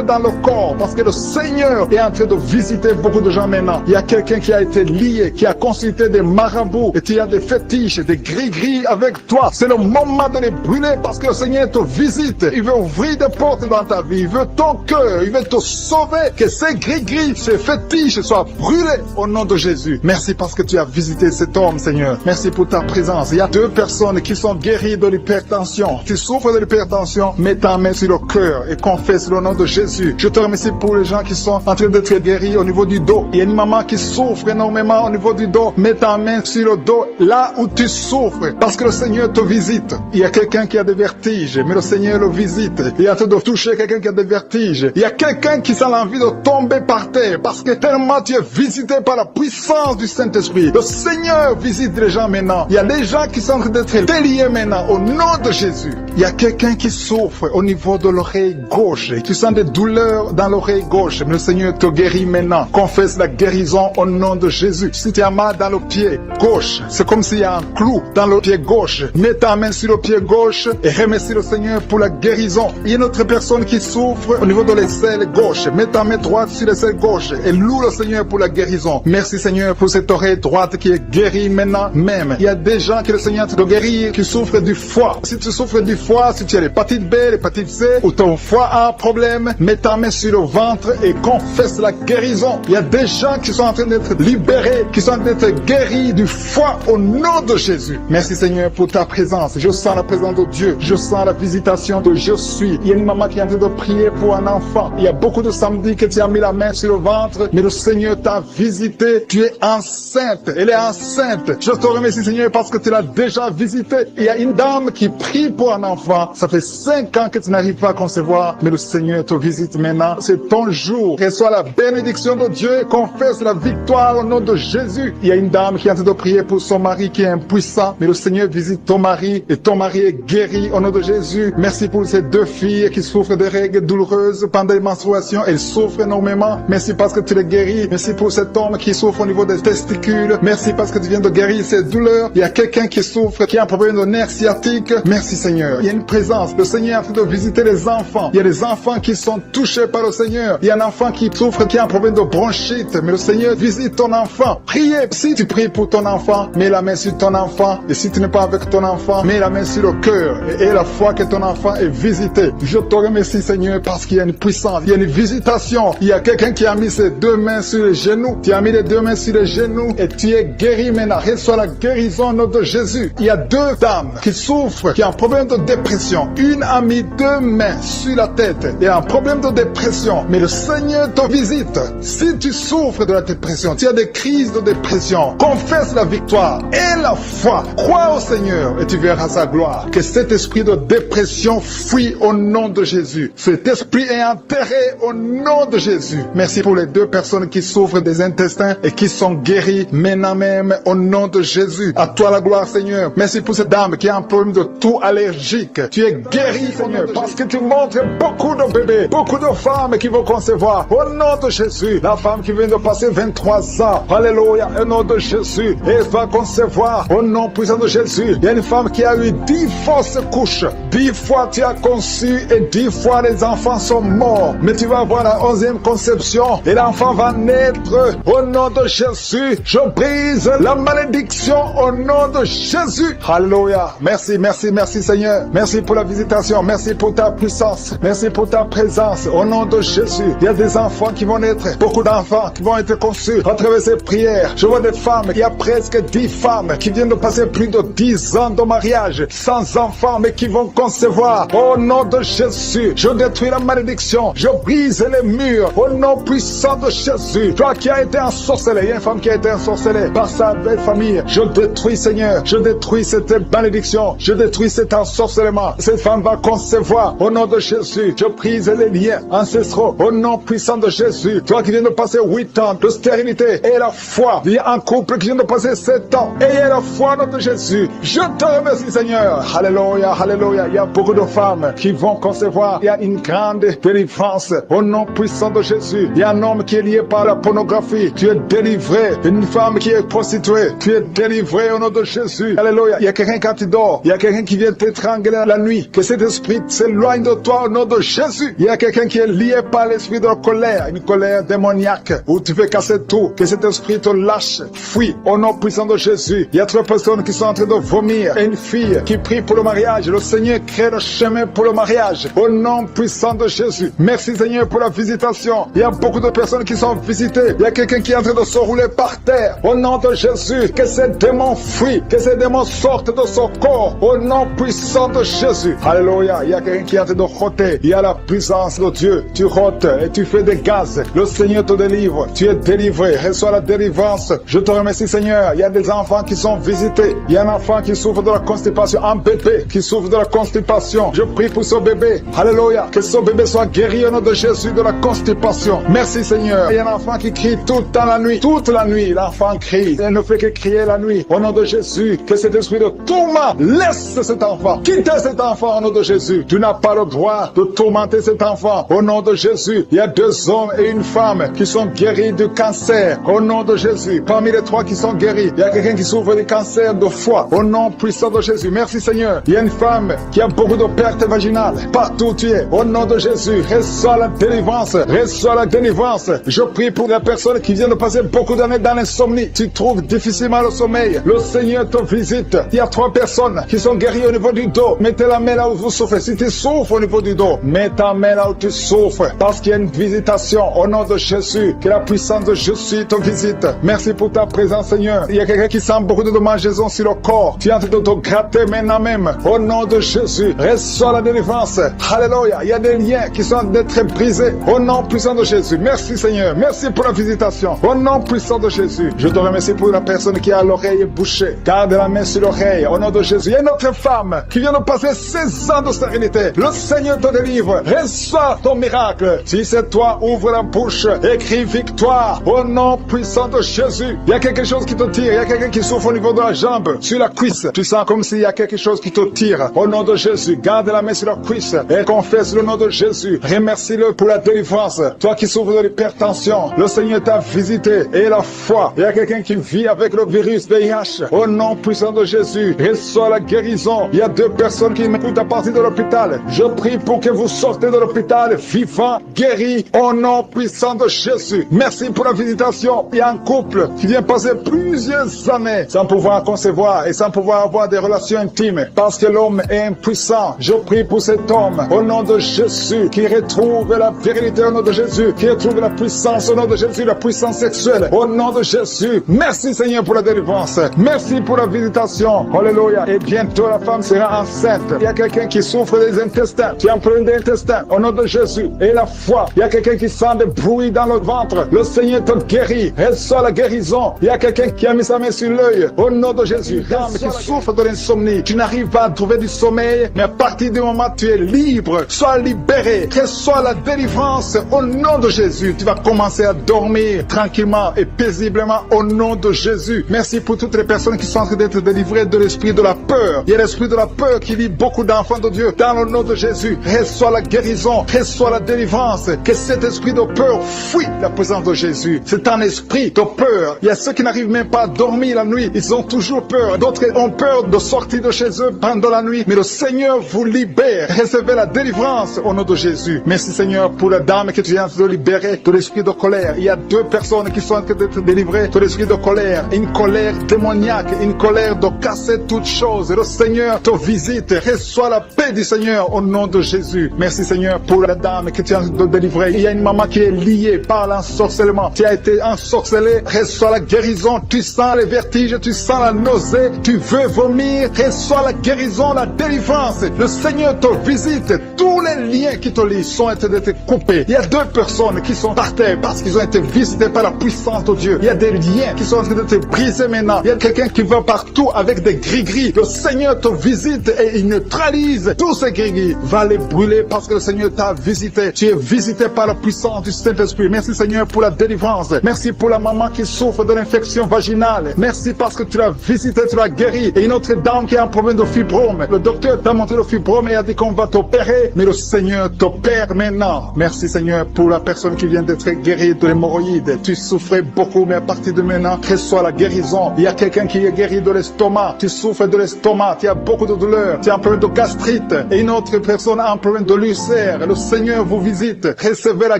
dans le corps parce que le Seigneur est en train de visiter beaucoup de gens maintenant. Il y a quelqu'un qui a été lié, qui a consulté des marabouts et tu as des fétiches, des gris-gris avec toi. C'est le moment de les brûler parce que le Seigneur te visite. Il veut ouvrir des portes dans ta vie. Il veut ton cœur. Il veut te sauver. Que ces gris-gris, ces fétiches soient brûlés au nom de Jésus. Merci parce que tu as visité cet homme, Seigneur. Merci pour ta présence. Il y a 2 personnes qui sont guéries de l'hypertension. Tu souffres de l'hypertension, mets ta main sur le cœur et confesse le nom de Jésus. Je te remercie pour les gens qui sont en train d'être guéris au niveau du dos. Il y a une maman qui souffre énormément au niveau du dos. Mets ta main sur le dos, là où tu souffres, parce que le Seigneur te visite. Il y a quelqu'un qui a des vertiges, mais le Seigneur le visite. Il est en train de toucher quelqu'un qui a des vertiges. Il y a quelqu'un qui sent l'envie de tomber par terre, parce que tellement tu es visité par la puissance du Saint-Esprit. Le Seigneur visite les gens maintenant. Il y a des gens qui sont en train d'être déliés maintenant, au nom de Jésus. Il y a quelqu'un qui souffre au niveau de l'oreille gauche. Tu sens des douleurs dans l'oreille gauche, mais le Seigneur te guérit maintenant. Confesse la guérison au nom de Jésus. Si tu as mal dans le pied gauche, c'est comme s'il y a un clou dans le pied gauche. Mets ta main sur le pied gauche et remercie le Seigneur pour la guérison. Il y a une autre personne qui souffre au niveau de l'aisselle gauche. Mets ta main droite sur l'aisselle gauche et loue le Seigneur pour la guérison. Merci Seigneur pour cette oreille droite qui est guérie maintenant même. Il y a des gens que le Seigneur te guérit qui souffrent du foie. Si tu souffres du foie, si tu as l'hépatite B, l'hépatite C ou ton foie a un problème, mets ta main sur le ventre et confesse la guérison. Il y a des gens qui sont en train d'être libérés, qui sont en train d'être guéris du foie au nom de Jésus. Merci Seigneur pour ta présence. Je sens la présence de Dieu. Je sens la visitation de je suis. Il y a une maman qui est en train de prier pour un enfant. Il y a beaucoup de samedis que tu as mis la main sur le ventre, mais le Seigneur t'a visité. Tu es enceinte. Elle est enceinte. Je te remercie Seigneur parce que tu l'as déjà visité. Il y a une dame qui prie pour un enfant. Ça fait 5 ans que tu n'arrives pas à concevoir, mais le Seigneur te visite maintenant. C'est ton jour. Reçois la bénédiction de Dieu et confesse la victoire au nom de Jésus. Il y a une dame qui est en train de prier pour son mari qui est impuissant, mais le Seigneur visite ton mari et ton mari est guéri au nom de Jésus. Merci pour ces 2 filles qui souffrent de règles douloureuses pendant les menstruations. Elles souffrent énormément. Merci parce que tu les guéris. Merci pour cet homme qui souffre au niveau des testicules. Merci parce que tu viens de guérir ces douleurs. Il y a quelqu'un qui souffre, qui a un problème de nerf sciatique. Merci Seigneur. Il y a une présence. Le Seigneur est en train de visiter les enfants. Il y a des enfants qui sont touchés par le Seigneur. Il y a un enfant qui souffre, qui a un problème de bronchite. Mais le Seigneur visite ton enfant. Prie prier. Si tu pries pour ton enfant, mets la main sur ton enfant. Et si tu n'es pas avec ton enfant, mets la main sur le cœur. Et la foi que ton enfant est visité. Je te remercie, Seigneur, parce qu'il y a une puissance, il y a une visitation. Il y a quelqu'un qui a mis ses deux mains sur les genoux. Tu as mis les deux mains sur les genoux et tu es guéri maintenant. Reçois la guérison au nom de Jésus. Il y a deux dames qui souffrent, qui ont un problème de dépression. Une a mis deux mains sur la tête et a un problème de dépression. Mais le Seigneur te visite. Si tu souffres de la dépression, tu as des crises de dépression, confesse la victoire et la foi. Crois au Seigneur et tu verras sa gloire. Que cet esprit de dépression fuit au nom de Jésus. Cet esprit est enterré au nom de Jésus. Merci pour les deux personnes qui souffrent des intestins et qui sont guéries maintenant même au nom de Jésus. À toi la gloire, Seigneur. Merci pour cette dame qui a un problème de toux allergique. Tu es guéri, Seigneur, parce que tu montres beaucoup de bébés, beaucoup de femmes qui vont concevoir au nom de Jésus. La femme qui vient de passer 23 ans, alléluia, au nom de Jésus, et elle va concevoir au nom puissant de Jésus. Il y a une femme qui a eu 10 fausses couches. 10 fois tu as conçu et 10 fois les enfants sont morts. Mais tu vas avoir la 11e conception et l'enfant va naître au nom de Jésus. Je brise la malédiction au nom de Jésus. Alléluia. Merci, merci, merci Seigneur. Merci pour la visitation. Merci pour ta puissance. Merci pour ta présence au nom de Jésus. Il y a des enfants qui vont naître. Beaucoup d'enfants qui vont être conçus à travers ces prières. Je vois des femmes. Il y a presque 10 femmes qui viennent de passer plus de 10 ans de mariage sans enfants mais qui vont concevoir au nom de Jésus. Je détruis la malédiction. Je brise les murs au nom puissant de Jésus. Toi qui as été ensorcelé, il y a une femme qui a été ensorcelée par sa belle famille. Je détruis, Seigneur. Je détruis cette malédiction. Je détruis cet ensorcellement. Cette femme va concevoir au nom de Jésus. Je brise les liens ancestraux au nom puissant de Jésus. Toi qui viens de passer 8 ans de stérilité et la foi. Il y a un couple qui vient de passer 7 ans et il y a la foi au nom de Jésus. Je te remercie, Seigneur. Alléluia, alléluia. Il y a beaucoup de femmes qui vont concevoir. Il y a une grande délivrance au nom puissant de Jésus. Il y a un homme qui est lié par la pornographie. Tu es délivré. Une femme qui est prostituée. Tu es délivré au nom de Jésus. Alléluia. Il y a quelqu'un quand tu dors. Il y a quelqu'un qui vient t'étrangler la nuit. Que cet esprit s'éloigne de toi au nom de Jésus. Il y a quelqu'un qui est lié par l'esprit de la colère. Une colère démoniaque où tu veux casser tout. Que cet esprit te lâche. Fuis au nom puissant de Jésus. Il y a 3 personnes qui sont en train de vomir. Et une fille qui prie pour le mariage. Le Seigneur crée le chemin pour le mariage. Au nom puissant de Jésus. Merci Seigneur pour la visitation. Il y a beaucoup de personnes qui sont visitées. Il y a quelqu'un qui est en train de se rouler par terre. Au nom de Jésus. Que ces démons fuient. Que ces démons sortent de son corps. Au nom puissant de Jésus. Alléluia. Il y a quelqu'un qui est en train de roter. Il y a la puissance de Dieu. Tu rotes et tu fais des gaz. Le Seigneur te délivre. Tu es délivré. Reçois la délivrance. Je te remercie Seigneur. Il y a des enfants qui sont visités. Il y a un enfant qui souffre de la constipation. Un bébé qui souffre de la constipation. Je prie pour ce bébé. Alléluia. Que ce bébé soit guéri au nom de Jésus de la constipation. Merci Seigneur. Il y a un enfant qui crie tout le temps la nuit. Toute la nuit, l'enfant crie. Il ne fait que crier la nuit. Au nom de Jésus, que cet esprit de tourment laisse cet enfant. Quitte cet enfant au nom de Jésus. Tu n'as pas le droit de tourmenter cet enfant. Au nom de Jésus, il y a 2 hommes et une femme qui sont guéris du cancer. Au nom de Jésus. Parmi les 3 qui sont guéris, il y a quelqu'un qui souffre du cancer de foie. Au nom puissant de Jésus. Merci Seigneur. Il y a une femme qui a beaucoup de pertes vaginales. Partout où tu es. Au nom de Jésus, reçois la délivrance. Reçois la délivrance. Je prie pour les personnes qui viennent de passer beaucoup d'années dans l'insomnie. Tu trouves difficilement le sommeil. Le Seigneur te visite. Il y a 3 personnes qui sont guéries au niveau du dos. Mettez la main là où vous souffrez. Si tu souffres au niveau du dos, mets ta main là où tu souffres. Parce qu'il y a une visitation au nom de Jésus. Que la puissance de Jésus te visite. Merci pour ta présence, Seigneur. Il y a quelqu'un qui sent beaucoup de démangeaisons sur le corps. Tu es en train de te gratter maintenant même. Au nom de Jésus, reçois la délivrance. Alléluia. Il y a des liens qui sont en train d'être brisés. Au nom puissant de Jésus. Merci, Seigneur. Merci pour la visitation. Au nom puissant de Jésus. Je te remercie pour la personne qui a l'oreille bouchée. Garde la main sur l'oreille. Au nom de Jésus. Il y a une autre femme qui vient de passer 16 ans de stérilité. Le Seigneur te délivre. Reçois ton miracle. Si c'est toi, ouvre la bouche. Écris victoire. Au nom puissant de Jésus. Il y a quelque chose qui te tire. Il y a quelqu'un qui souffre au niveau de la jambe, sur la cuisse. Tu sens comme s'il y a quelque chose qui te tire. Au nom de Jésus. Garde la main sur la cuisse et confesse le nom de Jésus. Remercie-le pour la délivrance. Toi qui souffres de l'hypertension, le Seigneur t'a visité. Et la foi. Il y a quelqu'un qui vit avec le virus VIH. Au nom puissant de Jésus. Reçois la guérison. Il y a 2 personnes qui m'écoutent à partir de l'hôpital. Je prie pour que vous sortez de l'hôpital vivant, guéri, au nom puissant de Jésus. Merci pour la visitation. Il y a un couple couple qui vient passer plusieurs années sans pouvoir concevoir et sans pouvoir avoir des relations intimes parce que l'homme est impuissant. Je prie pour cet homme au nom de Jésus qui retrouve la virilité au nom de Jésus, qui retrouve la puissance au nom de Jésus, la puissance sexuelle au nom de Jésus. Merci Seigneur pour la délivrance. Merci pour la visitation. Alléluia. Et bientôt la femme sera enceinte. Il y a quelqu'un qui souffre des intestins. Tu as un problème d'intestin au nom de Jésus. Et la foi. Il y a quelqu'un qui sent des bruits dans le ventre. Le Seigneur te guérit. Reçois la guérison. Il y a quelqu'un qui a mis sa main sur l'œil. Au nom de Jésus. Dame qui souffre de l'insomnie. Tu n'arrives pas à trouver du sommeil. Mais à partir du moment où tu es libre, sois libéré. Reçois la délivrance au nom de Jésus. Tu vas commencer à dormir tranquillement et paisiblement au nom de Jésus. Merci pour toutes les personnes qui sont en train d'être délivrées de l'esprit de la peur. Il y a l'esprit de la peur qui lie beaucoup d'enfants de Dieu. Dans le nom de Jésus, reçois la guérison, reçois la délivrance. Que cet esprit de peur fuit la présence de Jésus. C'est un esprit de peur. Il y a ceux qui n'arrivent même pas à dormir la nuit. Ils ont toujours peur. D'autres ont peur de sortir de chez eux pendant la nuit. Mais le Seigneur vous libère. Recevez la délivrance au nom de Jésus. Merci Seigneur pour la dame que tu viens de libérer de l'esprit de colère. Il y a 2 personnes qui sont en train d'être délivrées de l'esprit de colère. Une colère démoniaque, une colère de casser toutes choses. Le Seigneur te visite. Reçois la paix du Seigneur au nom de Jésus. Merci Seigneur pour la dame que tu as de délivrer. Il y a une maman qui est liée par l'ensorcellement. Tu as été ensorcelé. Reçois la guérison. Tu sens les vertiges, tu sens la nausée. Tu veux vomir. Reçois la guérison, la délivrance. Le Seigneur te visite. Tous les liens qui te lient sont en train d'être coupés. Il y a 2 personnes qui sont par terre parce qu'ils ont été visités par la puissance de Dieu. Il y a des liens qui sont en train d'être brisés maintenant. Il y a quelqu'un qui va partout avec des gris-gris. Le Seigneur te visite et il neutralise tous ces gris-gris. Va les brûler parce que le Seigneur t'a visité. Tu es visité par la puissance du Saint-Esprit. Merci Seigneur pour la délivrance. Merci pour la maman qui souffre de l'infection vaginale. Merci parce que tu l'as visité, tu l'as guéri. Et une autre dame qui a un problème de fibrome. Le docteur t'a montré le fibrome et a dit qu'on va t'opérer. Mais le Seigneur t'opère maintenant. Merci Seigneur pour la personne qui vient d'être guérie de l'hémorroïde. Tu souffrais beaucoup, mais à partir de maintenant, reçois la guérison. Il y a quelqu'un qui est guéri de l'estomac. Tu souffres de l'estomac. Tu as beaucoup de douleurs. Tu as un problème de gastrite. Et une autre personne a un problème de l'ulcère. Le Seigneur vous visite. Recevez la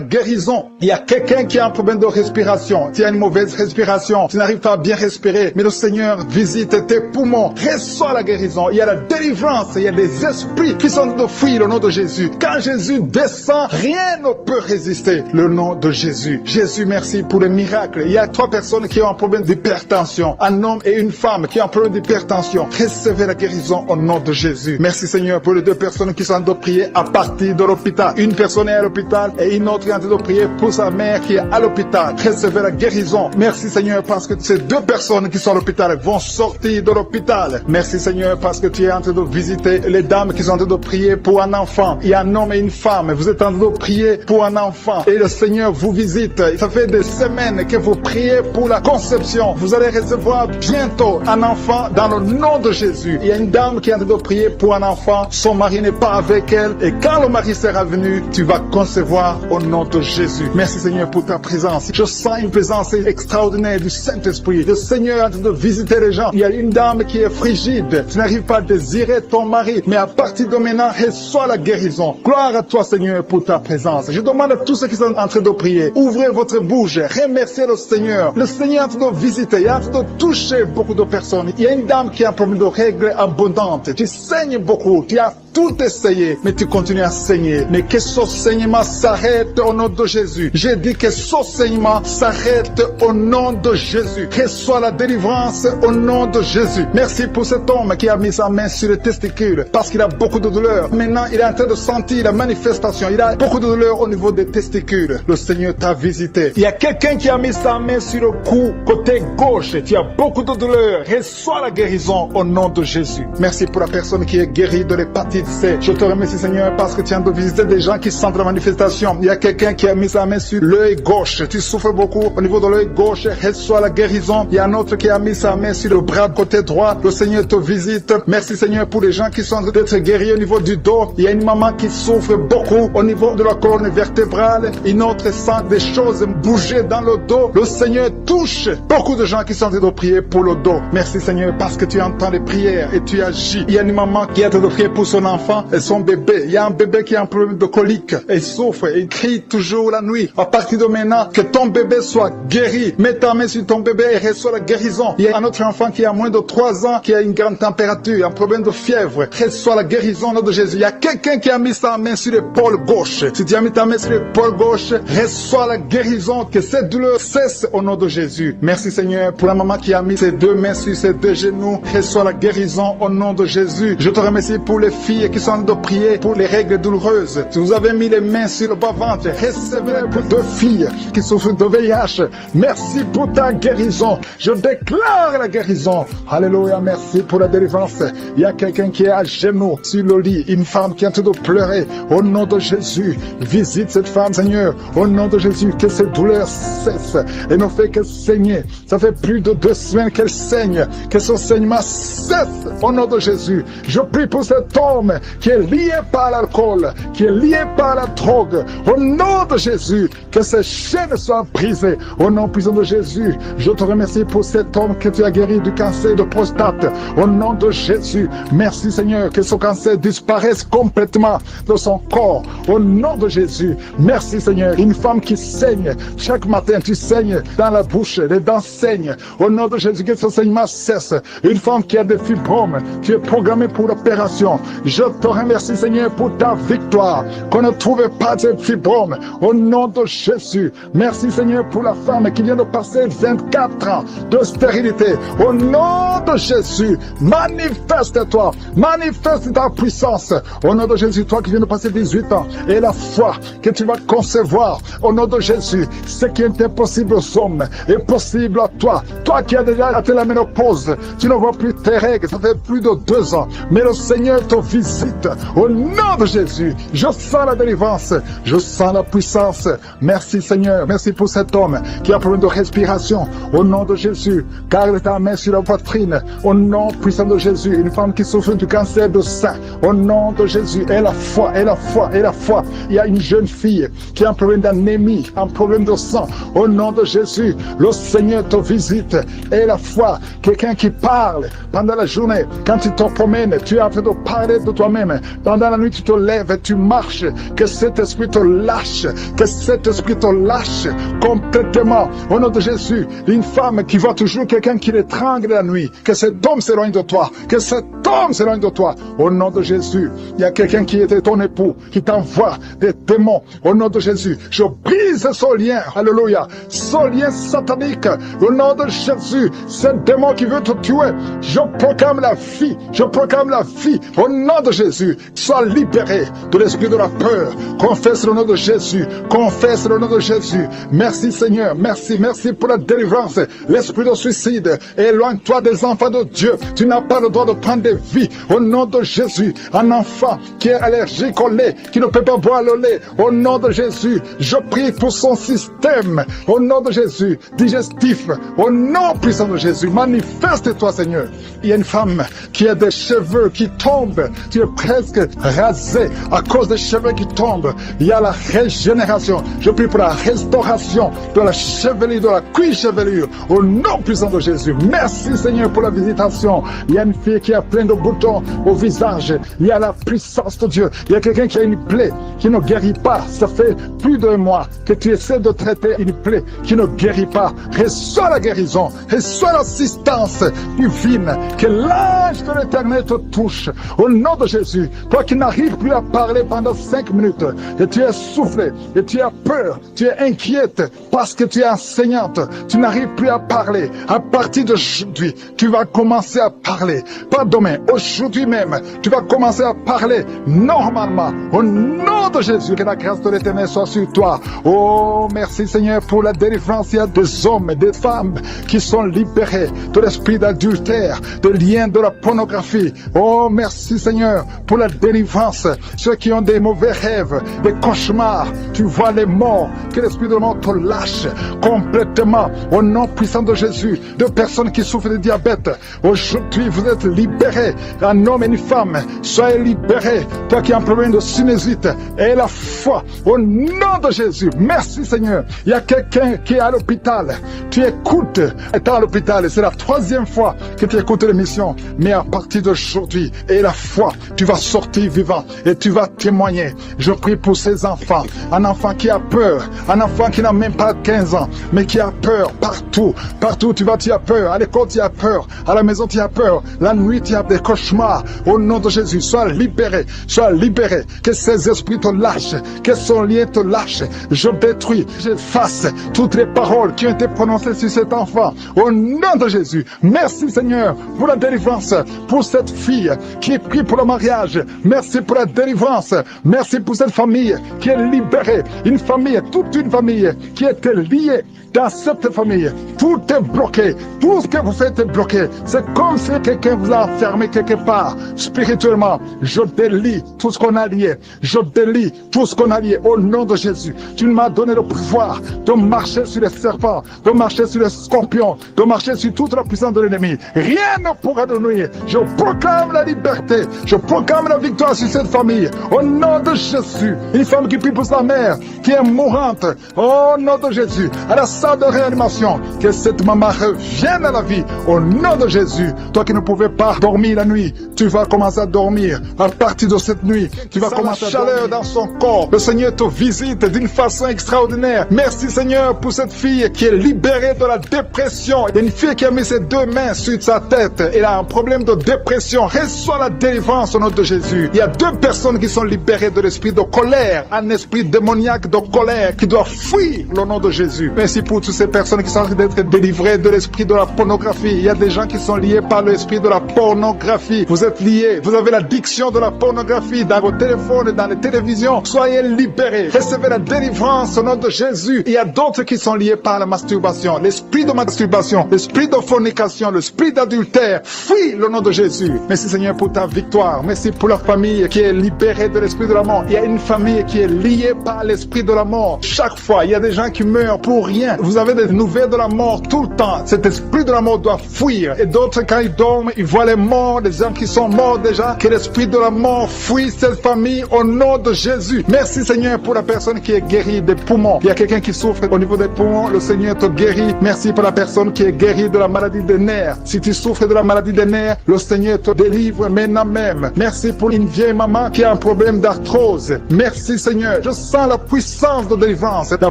guérison. Il y a quelqu'un qui a un problème de respiration. Tu as une mauvaise respiration. Tu n'arrives pas à bien respirer. Mais le Seigneur visite tes poumons. Reçois la guérison. Il y a la délivrance. Il y a des esprits qui sont de fuir au nom de Jésus. Quand Jésus descend, rien ne peut résister. Le nom de Jésus. Jésus, merci pour les miracles. Il y a 3 personnes qui ont un problème d'hypertension. Un homme et une femme qui ont un problème d'hypertension. Recevez la guérison au nom de Jésus. Merci Seigneur pour les 2 personnes qui sont en train de prier à partir de l'hôpital. Une personne est à l'hôpital et une autre est en train de prier pour sa mère qui est à l'hôpital. Recevez la guérison. Merci Seigneur parce que ces 2 personnes qui sont à l'hôpital vont sortir de l'hôpital. Merci Seigneur parce que tu es en train de visiter les dames qui sont en train de prier pour un enfant. Il y a un homme et une femme. Vous êtes en train de prier pour un enfant et le Seigneur vous visite. Ça fait des semaines que vous priez pour la conception. Vous allez recevoir bientôt un enfant dans le nom de Jésus. Il y a une dame qui est en train de prier pour un enfant. Son mari n'est pas avec elle. Et quand le mari sera venu, tu vas concevoir au nom de Jésus. Merci Seigneur pour ta présence. Je sens une présence extraordinaire du Saint-Esprit. Le Seigneur est en train de visiter les gens. Il y a une dame qui est frigide. Tu n'arrives pas à désirer ton mari. Mais à partir de maintenant, reçois la guérison. Gloire à toi Seigneur pour ta présence. Je demande à tous ceux qui sont en train de prier, ouvrez votre bouche, remerciez le Seigneur. Le Seigneur est en train de visiter, il est en train de toucher beaucoup de personnes. Il y a une dame qui a un problème de règles abondantes. Tu saignes beaucoup, tu as tout essayé, mais tu continues à saigner. Mais que ce saignement s'arrête au nom de Jésus. J'ai dit que ce saignement s'arrête au nom de Jésus. Reçois la délivrance au nom de Jésus. Merci pour cet homme qui a mis sa main sur les testicules parce qu'il a beaucoup de douleur. Maintenant, il est en train de sentir la manifestation. Il a beaucoup de douleur au niveau des testicules. Le Seigneur t'a visité. Il y a quelqu'un qui a mis sa main sur le cou, côté gauche. Tu as beaucoup de douleur. Reçois la guérison au nom de Jésus. Merci pour la personne qui est guérie de l'hépatite C. Je te remercie Seigneur parce que tu viens de visiter des gens qui sentent la manifestation. Il y a quelqu'un qui a mis sa main sur l'œil gauche. Tu souffres beaucoup au niveau de l'œil gauche. Reçois la guérison. Il y a un autre qui a mis sa main sur le bras côté droit. Le Seigneur te visite. Merci Seigneur pour les gens qui sont en train d'être guéris au niveau du dos. Il y a une maman qui souffre beaucoup au niveau de la colonne vertébrale. Une autre sent des choses bouger dans le dos. Le Seigneur touche beaucoup de gens qui sont en train de prier pour le dos. Merci Seigneur parce que tu entends les prières et tu agis. Il y a une maman qui est en train de prier pour son enfant et son bébé. Il y a un bébé qui a un problème de colique et il souffre, et il crie toujours la nuit. À partir de maintenant, que ton bébé soit guéri. Mets ta main sur ton bébé et reçois la guérison. Il y a un autre enfant qui a moins de 3 ans, qui a une grande température, un problème de fièvre. Reçois la guérison au nom de Jésus. Il y a quelqu'un qui a mis sa main sur l'épaule gauche. Si tu as mis ta main sur l'épaule gauche, reçois la guérison. Que cette douleur cesse au nom de Jésus. Merci Seigneur pour la maman qui a mis ses 2 mains sur ses 2 genoux. Reçois la guérison au nom de Jésus. Je te remercie pour les filles qui sont en train de prier pour les règles douloureuses. Si vous avez mis les mains sur le bas-ventre, recevez pour 2 filles qui souffrent de VIH. Merci pour ta guérison. Je déclare la guérison. Alléluia, merci pour la délivrance. Il y a quelqu'un qui est à genoux sur le lit, une femme qui est en train de pleurer. Au nom de Jésus, visite cette femme, Seigneur. Au nom de Jésus, que cette douleur cesse et ne fait que saigner. Ça fait plus de 2 semaines qu'elle saigne. Que son saignement cesse au nom de Jésus. Je prie pour cet homme qui est lié par l'alcool, qui est lié par la drogue. Au nom de Jésus, que ces chaînes soient brisées. Au nom puissant de Jésus, je te remercie pour cet homme que tu as guéri du cancer de prostate. Au nom de Jésus, merci Seigneur, que ce cancer disparaisse complètement de son corps. Au nom de Jésus, merci Seigneur. Une femme qui saigne, chaque matin tu saignes dans la bouche, les dents saignent. Au nom de Jésus, que ce saignement cesse. Une femme qui a des fibromes, tu es programmée pour l'opération. Je te remercie Seigneur pour ta victoire, qu'on ne trouve pas de fibromes. Au nom de Jésus, merci Seigneur pour la femme qui vient de passer 24 ans de stérilité. Au nom de Jésus, manifeste-toi, manifeste ta puissance. Au nom de Jésus, toi qui viens de passer 18 ans, et la foi que tu vas concevoir. Au nom de Jésus, ce qui est impossible aux hommes est possible à toi. Toi qui as déjà atteint la ménopause, tu ne vois plus tes règles, ça fait plus de 2 ans. Mais le Seigneur te visite. Au nom de Jésus, je sens la délivrance, je sens la puissance. Merci Seigneur, merci pour cet homme qui a un problème de respiration. Au nom de Jésus, garde ta main sur la poitrine. Au nom puissant de Jésus, une femme qui souffre du cancer de sein. Au nom de Jésus, et la foi, et la foi, et la foi. Il y a une jeune fille qui a un problème d'anémie, un problème de sang. Au nom de Jésus, le Seigneur te visite. Et la foi, quelqu'un qui parle pendant la journée, quand tu te promènes, tu es en train de parler de toi-même. Pendant la nuit, tu te lèves, tu marches. Que cet esprit te lâche, que cet esprit te lâche complètement. Au nom de Jésus, une femme qui voit toujours quelqu'un qui l'étrangle la nuit, que cet homme s'éloigne de toi, que cet homme s'éloigne de toi. Au nom de Jésus, il y a quelqu'un qui était ton époux, qui t'envoie des démons. Au nom de Jésus, je brise ce lien, alléluia, ce lien satanique. Au nom de Jésus, ce démon qui veut te tuer, je proclame la vie, je proclame la vie. Au nom de Jésus, sois libéré de l'esprit de la peur. Confesse le nom de Jésus, confesse le nom de Jésus. Merci Seigneur, merci, merci pour la délivrance. L'esprit de suicide, éloigne-toi des enfants de Dieu. Tu n'as pas le droit de prendre des vies. Au nom de Jésus, un enfant qui est allergique au lait, qui ne peut pas boire le lait. Au nom de Jésus, je prie pour son système. Au nom de Jésus, digestif. Au nom puissant de Jésus, manifeste-toi Seigneur. Il y a une femme qui a des cheveux qui tombent. Tu es presque rasé à cause des cheveux qui tombent. Il y a la régénération. Je prie pour la restauration de la chevelure, de la cuir chevelure. Au nom puissant de Jésus. Merci Seigneur pour la visitation. Il y a une fille qui a plein de boutons au visage. Il y a la puissance de Dieu. Il y a quelqu'un qui a une plaie qui ne guérit pas. Ça fait plus d'1 mois que tu essaies de traiter une plaie qui ne guérit pas. Reçois la guérison. Reçois l'assistance divine. Que l'ange de l'Éternel te touche. Au nom de Jésus. Toi qui n'arrives plus à parler pendant 5 minutes. Et tu es soufflé. Et tu as peur. Tu es inquiète parce que tu es enseignante. Tu n'arrives plus à parler. À partir d'aujourd'hui, tu vas commencer à parler. Pas demain. Aujourd'hui même, tu vas commencer à parler normalement. Au nom de Jésus, que la grâce de l'Éternel soit sur toi. Oh, merci Seigneur pour la délivrance. Il y a des hommes et des femmes qui sont libérés de l'esprit d'adultère, de liens de la pornographie. Oh, merci Seigneur pour la délivrance. Ceux qui ont des mauvais rêves, des cauchemars, tu vois les morts, que l'esprit de mort te lâche complètement. Au nom puissant de Jésus, de personnes qui souffrent de diabète, aujourd'hui vous êtes libérés. Un homme et une femme, soyez libérés. Toi qui as un problème de sinusite, et la foi au nom de Jésus. Merci Seigneur. Il y a quelqu'un qui est à l'hôpital. Tu écoutes, étant à l'hôpital, et c'est la 3e fois que tu écoutes l'émission. Mais à partir d'aujourd'hui, et la foi tu vas sortir vivant et tu vas témoigner. Je prie pour ces enfants, un enfant qui a peur, un enfant qui n'a même pas 15 ans, mais qui a peur partout. Partout tu vas, tu as peur. À l'école, tu as peur. À la maison, tu as peur. La nuit, tu as des cauchemars. Au nom de Jésus, sois libéré. Sois libéré. Que ces esprits te lâchent. Que son lien te lâche. Je détruis, j'efface toutes les paroles qui ont été prononcées sur cet enfant. Au nom de Jésus. Merci Seigneur pour la délivrance. Pour cette fille qui est prise pour le mariage. Merci pour la délivrance. Merci pour cette famille qui est libérée. Une famille, toute une famille qui était liée dans cette famille. Tout est bloqué. Tout ce que vous faites est bloqué. C'est comme si quelqu'un vous a enfermé quelque part. Spirituellement, je délie tout ce qu'on a lié. Je délie tout ce qu'on a lié au nom de Jésus. Tu m'as donné le pouvoir de marcher sur les serpents, de marcher sur les scorpions, de marcher sur toute la puissance de l'ennemi. Rien ne pourra nous nuire. Je proclame la liberté. Je proclame la victoire sur cette famille. Au nom de Jésus. Une femme qui prie pour sa mère, qui est mourante. Au nom de Jésus. À la salle de réanimation, que cette maman revienne à la vie au nom de Jésus. Toi qui ne pouvais pas dormir la nuit, tu vas commencer à dormir. À partir de cette nuit, tu vas commencer à chaleur dans son corps. Le Seigneur te visite d'une façon extraordinaire. Merci Seigneur pour cette fille qui est libérée de la dépression. Il y a une fille qui a mis ses deux mains sur sa tête. Elle a un problème de dépression. Reçois la délivrance au nom de Jésus. Il y a deux personnes qui sont libérées de l'esprit de colère, un esprit démoniaque de colère qui doit fuir au nom de Jésus. Merci pour toutes ces personnes qui sont en train d'être délivrées de l'esprit de la pornographie. Il y a des gens qui sont liés par l'esprit de la pornographie. Vous êtes liés, vous avez l'addiction de la pornographie dans vos téléphones, dans les télévisions. Soyez libérés, recevez la délivrance au nom de Jésus. Il y a d'autres qui sont liés par la masturbation, l'esprit de masturbation, l'esprit de fornication, l'esprit d'adultère. Fuis le nom de Jésus. Merci Seigneur pour ta victoire. Merci pour la famille qui est libérée de l'esprit de la mort. Il y a une famille qui est liée par l'esprit de la mort. Chaque fois, il y a des gens qui meurent pour rien. Vous avez des nouvelles de la mort tout le temps. Cet esprit de la mort doit fuir. Et d'autres, quand ils dorment, ils voient les morts, des gens qui sont morts déjà. Que l'esprit de la mort fuit cette famille au nom de Jésus. Merci Seigneur pour la personne qui est guérie des poumons. Il y a quelqu'un qui souffre au niveau des poumons. Le Seigneur te guérit. Merci pour la personne qui est guérie de la maladie des nerfs. Si tu souffres de la maladie des nerfs, le Seigneur te délivre maintenant même. Merci pour une vieille maman qui a un problème d'arthrose. Merci Seigneur. Je sens la puissance de délivrance, la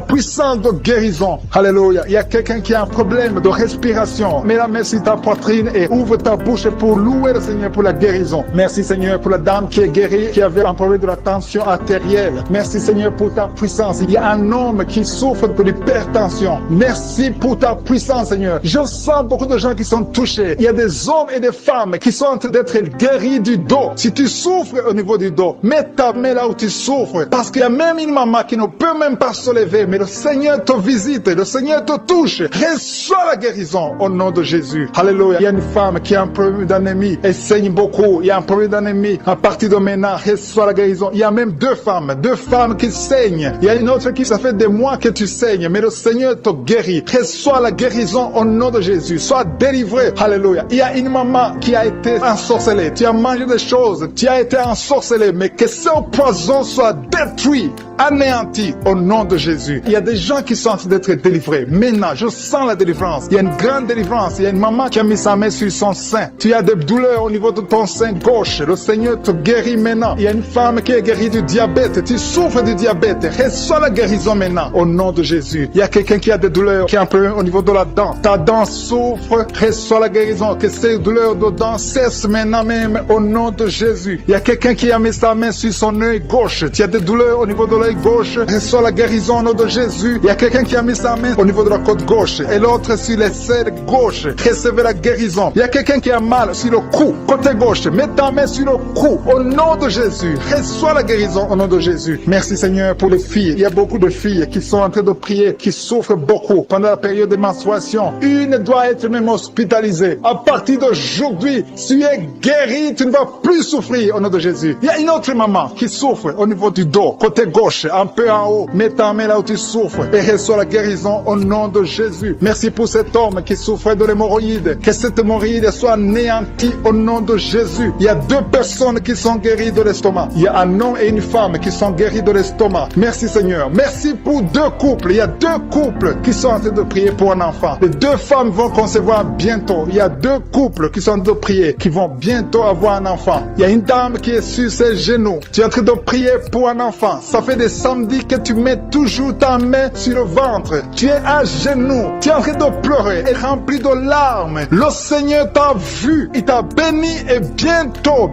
puissance de guérison. Alléluia. Il y a quelqu'un qui a un problème de respiration. Mets la main sur ta poitrine et ouvre ta bouche pour louer le Seigneur pour la guérison. Merci Seigneur pour la dame qui est guérie, qui avait un problème de la tension artérielle. Merci Seigneur pour ta puissance. Il y a un homme qui souffre de l'hypertension. Merci pour ta puissance Seigneur. Je sens beaucoup de gens qui sont touchés. Il y a des hommes et des femmes qui sont en train d'être guéris du dos. Si tu souffres au niveau du dos, mets ta main là où tu souffres. Parce qu'il y a même une maman qui ne peut même pas se lever, mais le Seigneur te visite, le Seigneur te touche. Reçois la guérison au nom de Jésus. Alléluia. Il y a une femme qui a un problème d'anémie. Elle saigne beaucoup. Il y a un problème d'anémie. À partir de maintenant, reçois la guérison. Il y a même deux femmes qui saignent. Il y a une autre qui, ça fait des mois que tu saignes, mais le Seigneur te guérit. Reçois la guérison au nom de Jésus. Sois délivré. Alléluia. Il y a une maman qui a été ensorcelée. Tu as mangé des choses. Tu as été ensorcelé, mais que ce poison soit détruit, anéanti au nom de Jésus. Il y a des gens qui sont en train d'être délivrés. Maintenant, je sens la délivrance. Il y a une grande délivrance. Il y a une maman qui a mis sa main sur son sein. Tu as des douleurs au niveau de ton sein gauche. Le Seigneur te guérit maintenant. Il y a une femme qui est guérie du diabète. Tu souffres du diabète. Reçois la guérison maintenant au nom de Jésus. Il y a quelqu'un qui a des douleurs, qui a un problème au niveau de la dent. Ta dent souffre. Reçois la guérison. Que ces douleurs de dents cessent maintenant même au nom de Jésus. Il y a quelqu'un qui a mis sa main sur son œil gauche. Tu as des douleurs au niveau de l'œil gauche. Reçois la guérison au nom de Jésus. Il y a quelqu'un qui a mis sa main au niveau de la côte gauche et l'autre sur les selles gauche. Recevez la guérison. Il y a quelqu'un qui a mal sur le cou, côté gauche. Mets ta main sur le cou au nom de Jésus. Reçois la guérison au nom de Jésus. Merci Seigneur pour les filles. Il y a beaucoup de filles qui sont en train de prier, qui souffrent beaucoup pendant la période de menstruation. Une doit être même hospitalisée. À partir d'aujourd'hui, tu es guéri, tu ne vas plus souffrir au nom de Jésus. Il y a une autre maman qui souffre au niveau du dos, côté gauche, un peu en haut. Mets ta main là où tu souffres et reçois la guérison au nom de Jésus. Merci pour cet homme qui souffrait de l'hémorroïde. Que cette hémorroïde soit anéantie au nom de Jésus. Il y a 2 personnes qui sont guéries de l'estomac. Il y a un homme et une femme qui sont guéris de l'estomac. Merci Seigneur. Merci pour 2 couples. Il y a 2 couples qui sont en train de prier pour un enfant. Les 2 femmes vont concevoir bientôt. Il y a 2 couples qui sont en train de prier, qui vont bientôt avoir un enfant. Il y a une dame qui est sur ses genoux. Tu es en train de prier pour un enfant. Ça fait des samedis que tu mets toujours ta main sur le ventre. Tu es à genoux. Tu es en train de pleurer et rempli de larmes. Le Seigneur t'a vu. Il t'a béni et bientôt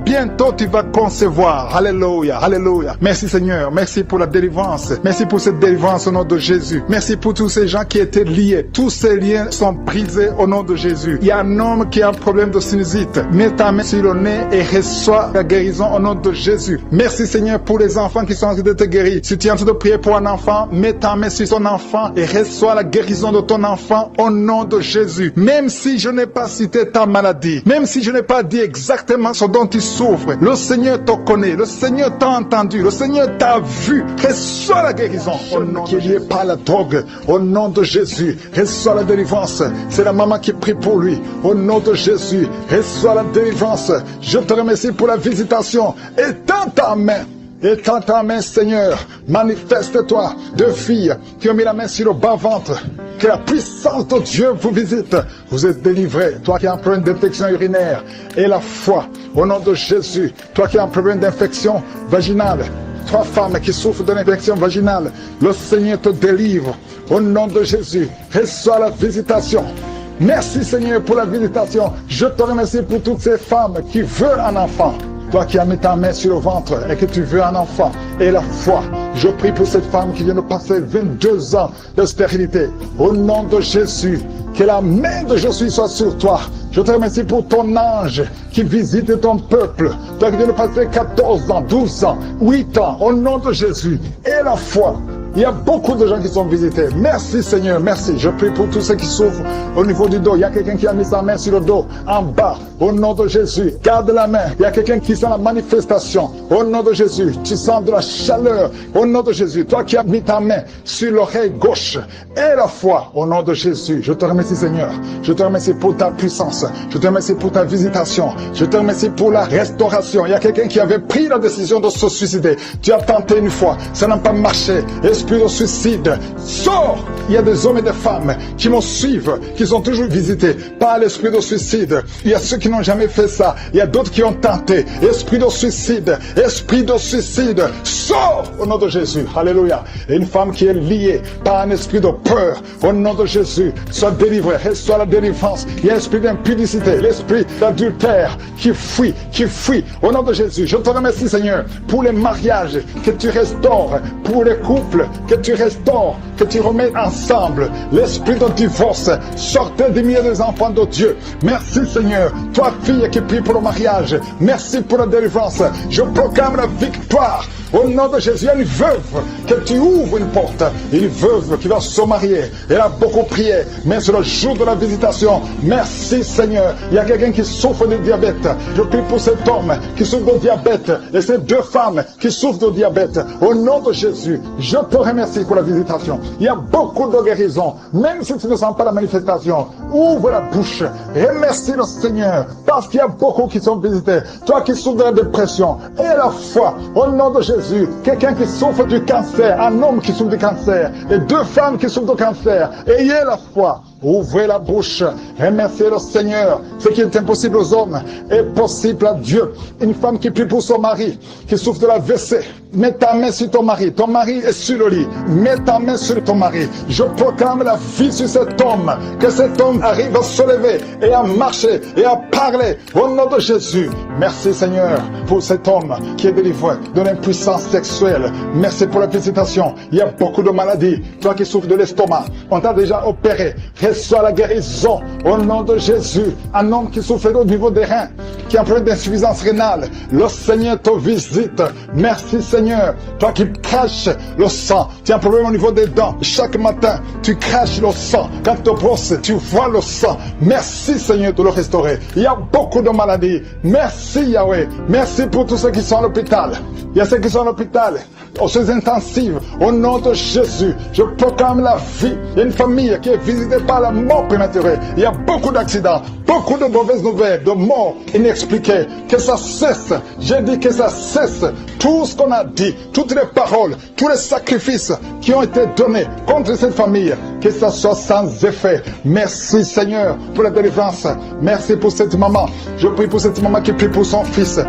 tu vas concevoir. Alléluia, alléluia. Merci Seigneur. Merci pour la délivrance. Merci pour cette délivrance au nom de Jésus. Merci pour tous ces gens qui étaient liés. Tous ces liens sont brisés au nom de Jésus. Il y a un homme qui a un problème de sinusite. Mets ta main sur le nez et reçois la guérison au nom de Jésus. Merci Seigneur pour les enfants qui sont en train de te guérir. Si tu es en train de prier pour un enfant, mets ta main sur ton enfant et reçois la guérison de ton enfant au nom de Jésus. Même si je n'ai pas cité ta maladie, même si je n'ai pas dit exactement ce dont tu souffres, le Seigneur te connaît, le Seigneur t'a entendu, le Seigneur t'a vu. Reçois la guérison au nom qui est lié par la drogue, au nom de Jésus. Reçois la délivrance. C'est la maman qui prie pour lui. Au nom de Jésus, reçois la délivrance. Je te remercie pour la visitation. Étends ta main. Étends ta main, Seigneur. Manifeste-toi. 2 filles qui ont mis la main sur le bas-ventre. Que la puissance de Dieu vous visite. Vous êtes délivrés. Toi qui as un problème d'infection urinaire. Et la foi. Au nom de Jésus. Toi qui as un problème d'infection vaginale. 3 femmes qui souffrent de l'infection vaginale. Le Seigneur te délivre. Au nom de Jésus. Reçois la visitation. Merci Seigneur pour la visitation. Je te remercie pour toutes ces femmes qui veulent un enfant. Toi qui as mis ta main sur le ventre et que tu veux un enfant et la foi. Je prie pour cette femme qui vient de passer 22 ans de stérilité. Au nom de Jésus, que la main de Jésus soit sur toi. Je te remercie pour ton ange qui visite ton peuple. Toi qui viens de passer 14 ans, 12 ans, 8 ans. Au nom de Jésus et la foi. Il y a beaucoup de gens qui sont visités. Merci Seigneur, merci. Je prie pour tous ceux qui souffrent au niveau du dos. Il y a quelqu'un qui a mis sa main sur le dos, en bas. Au nom de Jésus, garde la main. Il y a quelqu'un qui sent la manifestation. Au nom de Jésus, tu sens de la chaleur. Au nom de Jésus, toi qui as mis ta main sur l'oreille gauche et la foi. Au nom de Jésus, je te remercie Seigneur. Je te remercie pour ta puissance. Je te remercie pour ta visitation. Je te remercie pour la restauration. Il y a quelqu'un qui avait pris la décision de se suicider. Tu as tenté une fois, ça n'a pas marché. Esprit de suicide, sors! Il y a des hommes et des femmes qui me suivent, qui sont toujours visités par l'esprit de suicide. Il y a ceux qui n'ont jamais fait ça. Il y a d'autres qui ont tenté. Esprit de suicide, sors au nom de Jésus. Alléluia. Et une femme qui est liée par un esprit de peur, au nom de Jésus, soit délivrée, reçoit la délivrance. Il y a l'esprit d'impudicité, l'esprit d'adultère qui fuit. Au nom de Jésus, je te remercie Seigneur pour les mariages que tu restaures, pour les couples que tu restaures, que tu remets ensemble. L'esprit de divorce, sortez des milieux des enfants de Dieu. Merci Seigneur. Toi fille qui prie pour le mariage, merci pour la délivrance. Je proclame la victoire. Au nom de Jésus, il y a une veuve que tu ouvres une porte. Une veuve qui va se marier. Elle a beaucoup prié, mais c'est le jour de la visitation. Merci Seigneur. Il y a quelqu'un qui souffre de diabète. Je prie pour cet homme qui souffre de diabète et ces 2 femmes qui souffrent de diabète. Au nom de Jésus, je te remercie pour la visitation. Il y a beaucoup de guérisons. Même si tu ne sens pas la manifestation, ouvre la bouche. Remercie le Seigneur parce qu'il y a beaucoup qui sont visités. Toi qui souffres de la dépression et la foi. Au nom de Jésus. Quelqu'un qui souffre du cancer, un homme qui souffre du cancer, et 2 femmes qui souffrent du cancer. Ayez la foi. Ouvrez la bouche, remerciez le Seigneur. Ce qui est impossible aux hommes est possible à Dieu. Une femme qui prie pour son mari, qui souffre de la WC. Mets ta main sur ton mari est sur le lit. Mets ta main sur ton mari. Je proclame la vie sur cet homme. Que cet homme arrive à se lever et à marcher et à parler au nom de Jésus. Merci Seigneur pour cet homme qui est délivré de l'impuissance sexuelle. Merci pour la visitation. Il y a beaucoup de maladies. Toi qui souffres de l'estomac, on t'a déjà opéré. Reçois la guérison au nom de Jésus. Un homme qui souffre au niveau des reins, qui a un problème d'insuffisance rénale, le Seigneur te visite. Merci Seigneur. Toi qui craches le sang, tu as un problème au niveau des dents. Chaque matin, tu craches le sang. Quand tu te brosses, tu vois le sang. Merci Seigneur de le restaurer. Il y a beaucoup de maladies. Merci Yahweh. Merci pour tous ceux qui sont à l'hôpital. Il y a ceux qui sont à l'hôpital, aux soins intensives. Au nom de Jésus, je proclame la vie. Il y a une famille qui est visitée par pas la mort prématurée. Il y a beaucoup d'accidents, beaucoup de mauvaises nouvelles, de morts inexpliquées. Que ça cesse. J'ai dit que ça cesse. Tout ce qu'on a dit, toutes les paroles, tous les sacrifices qui ont été donnés contre cette famille, que ça soit sans effet. Merci Seigneur pour la délivrance. Merci pour cette maman. Je prie pour cette maman qui prie pour son fils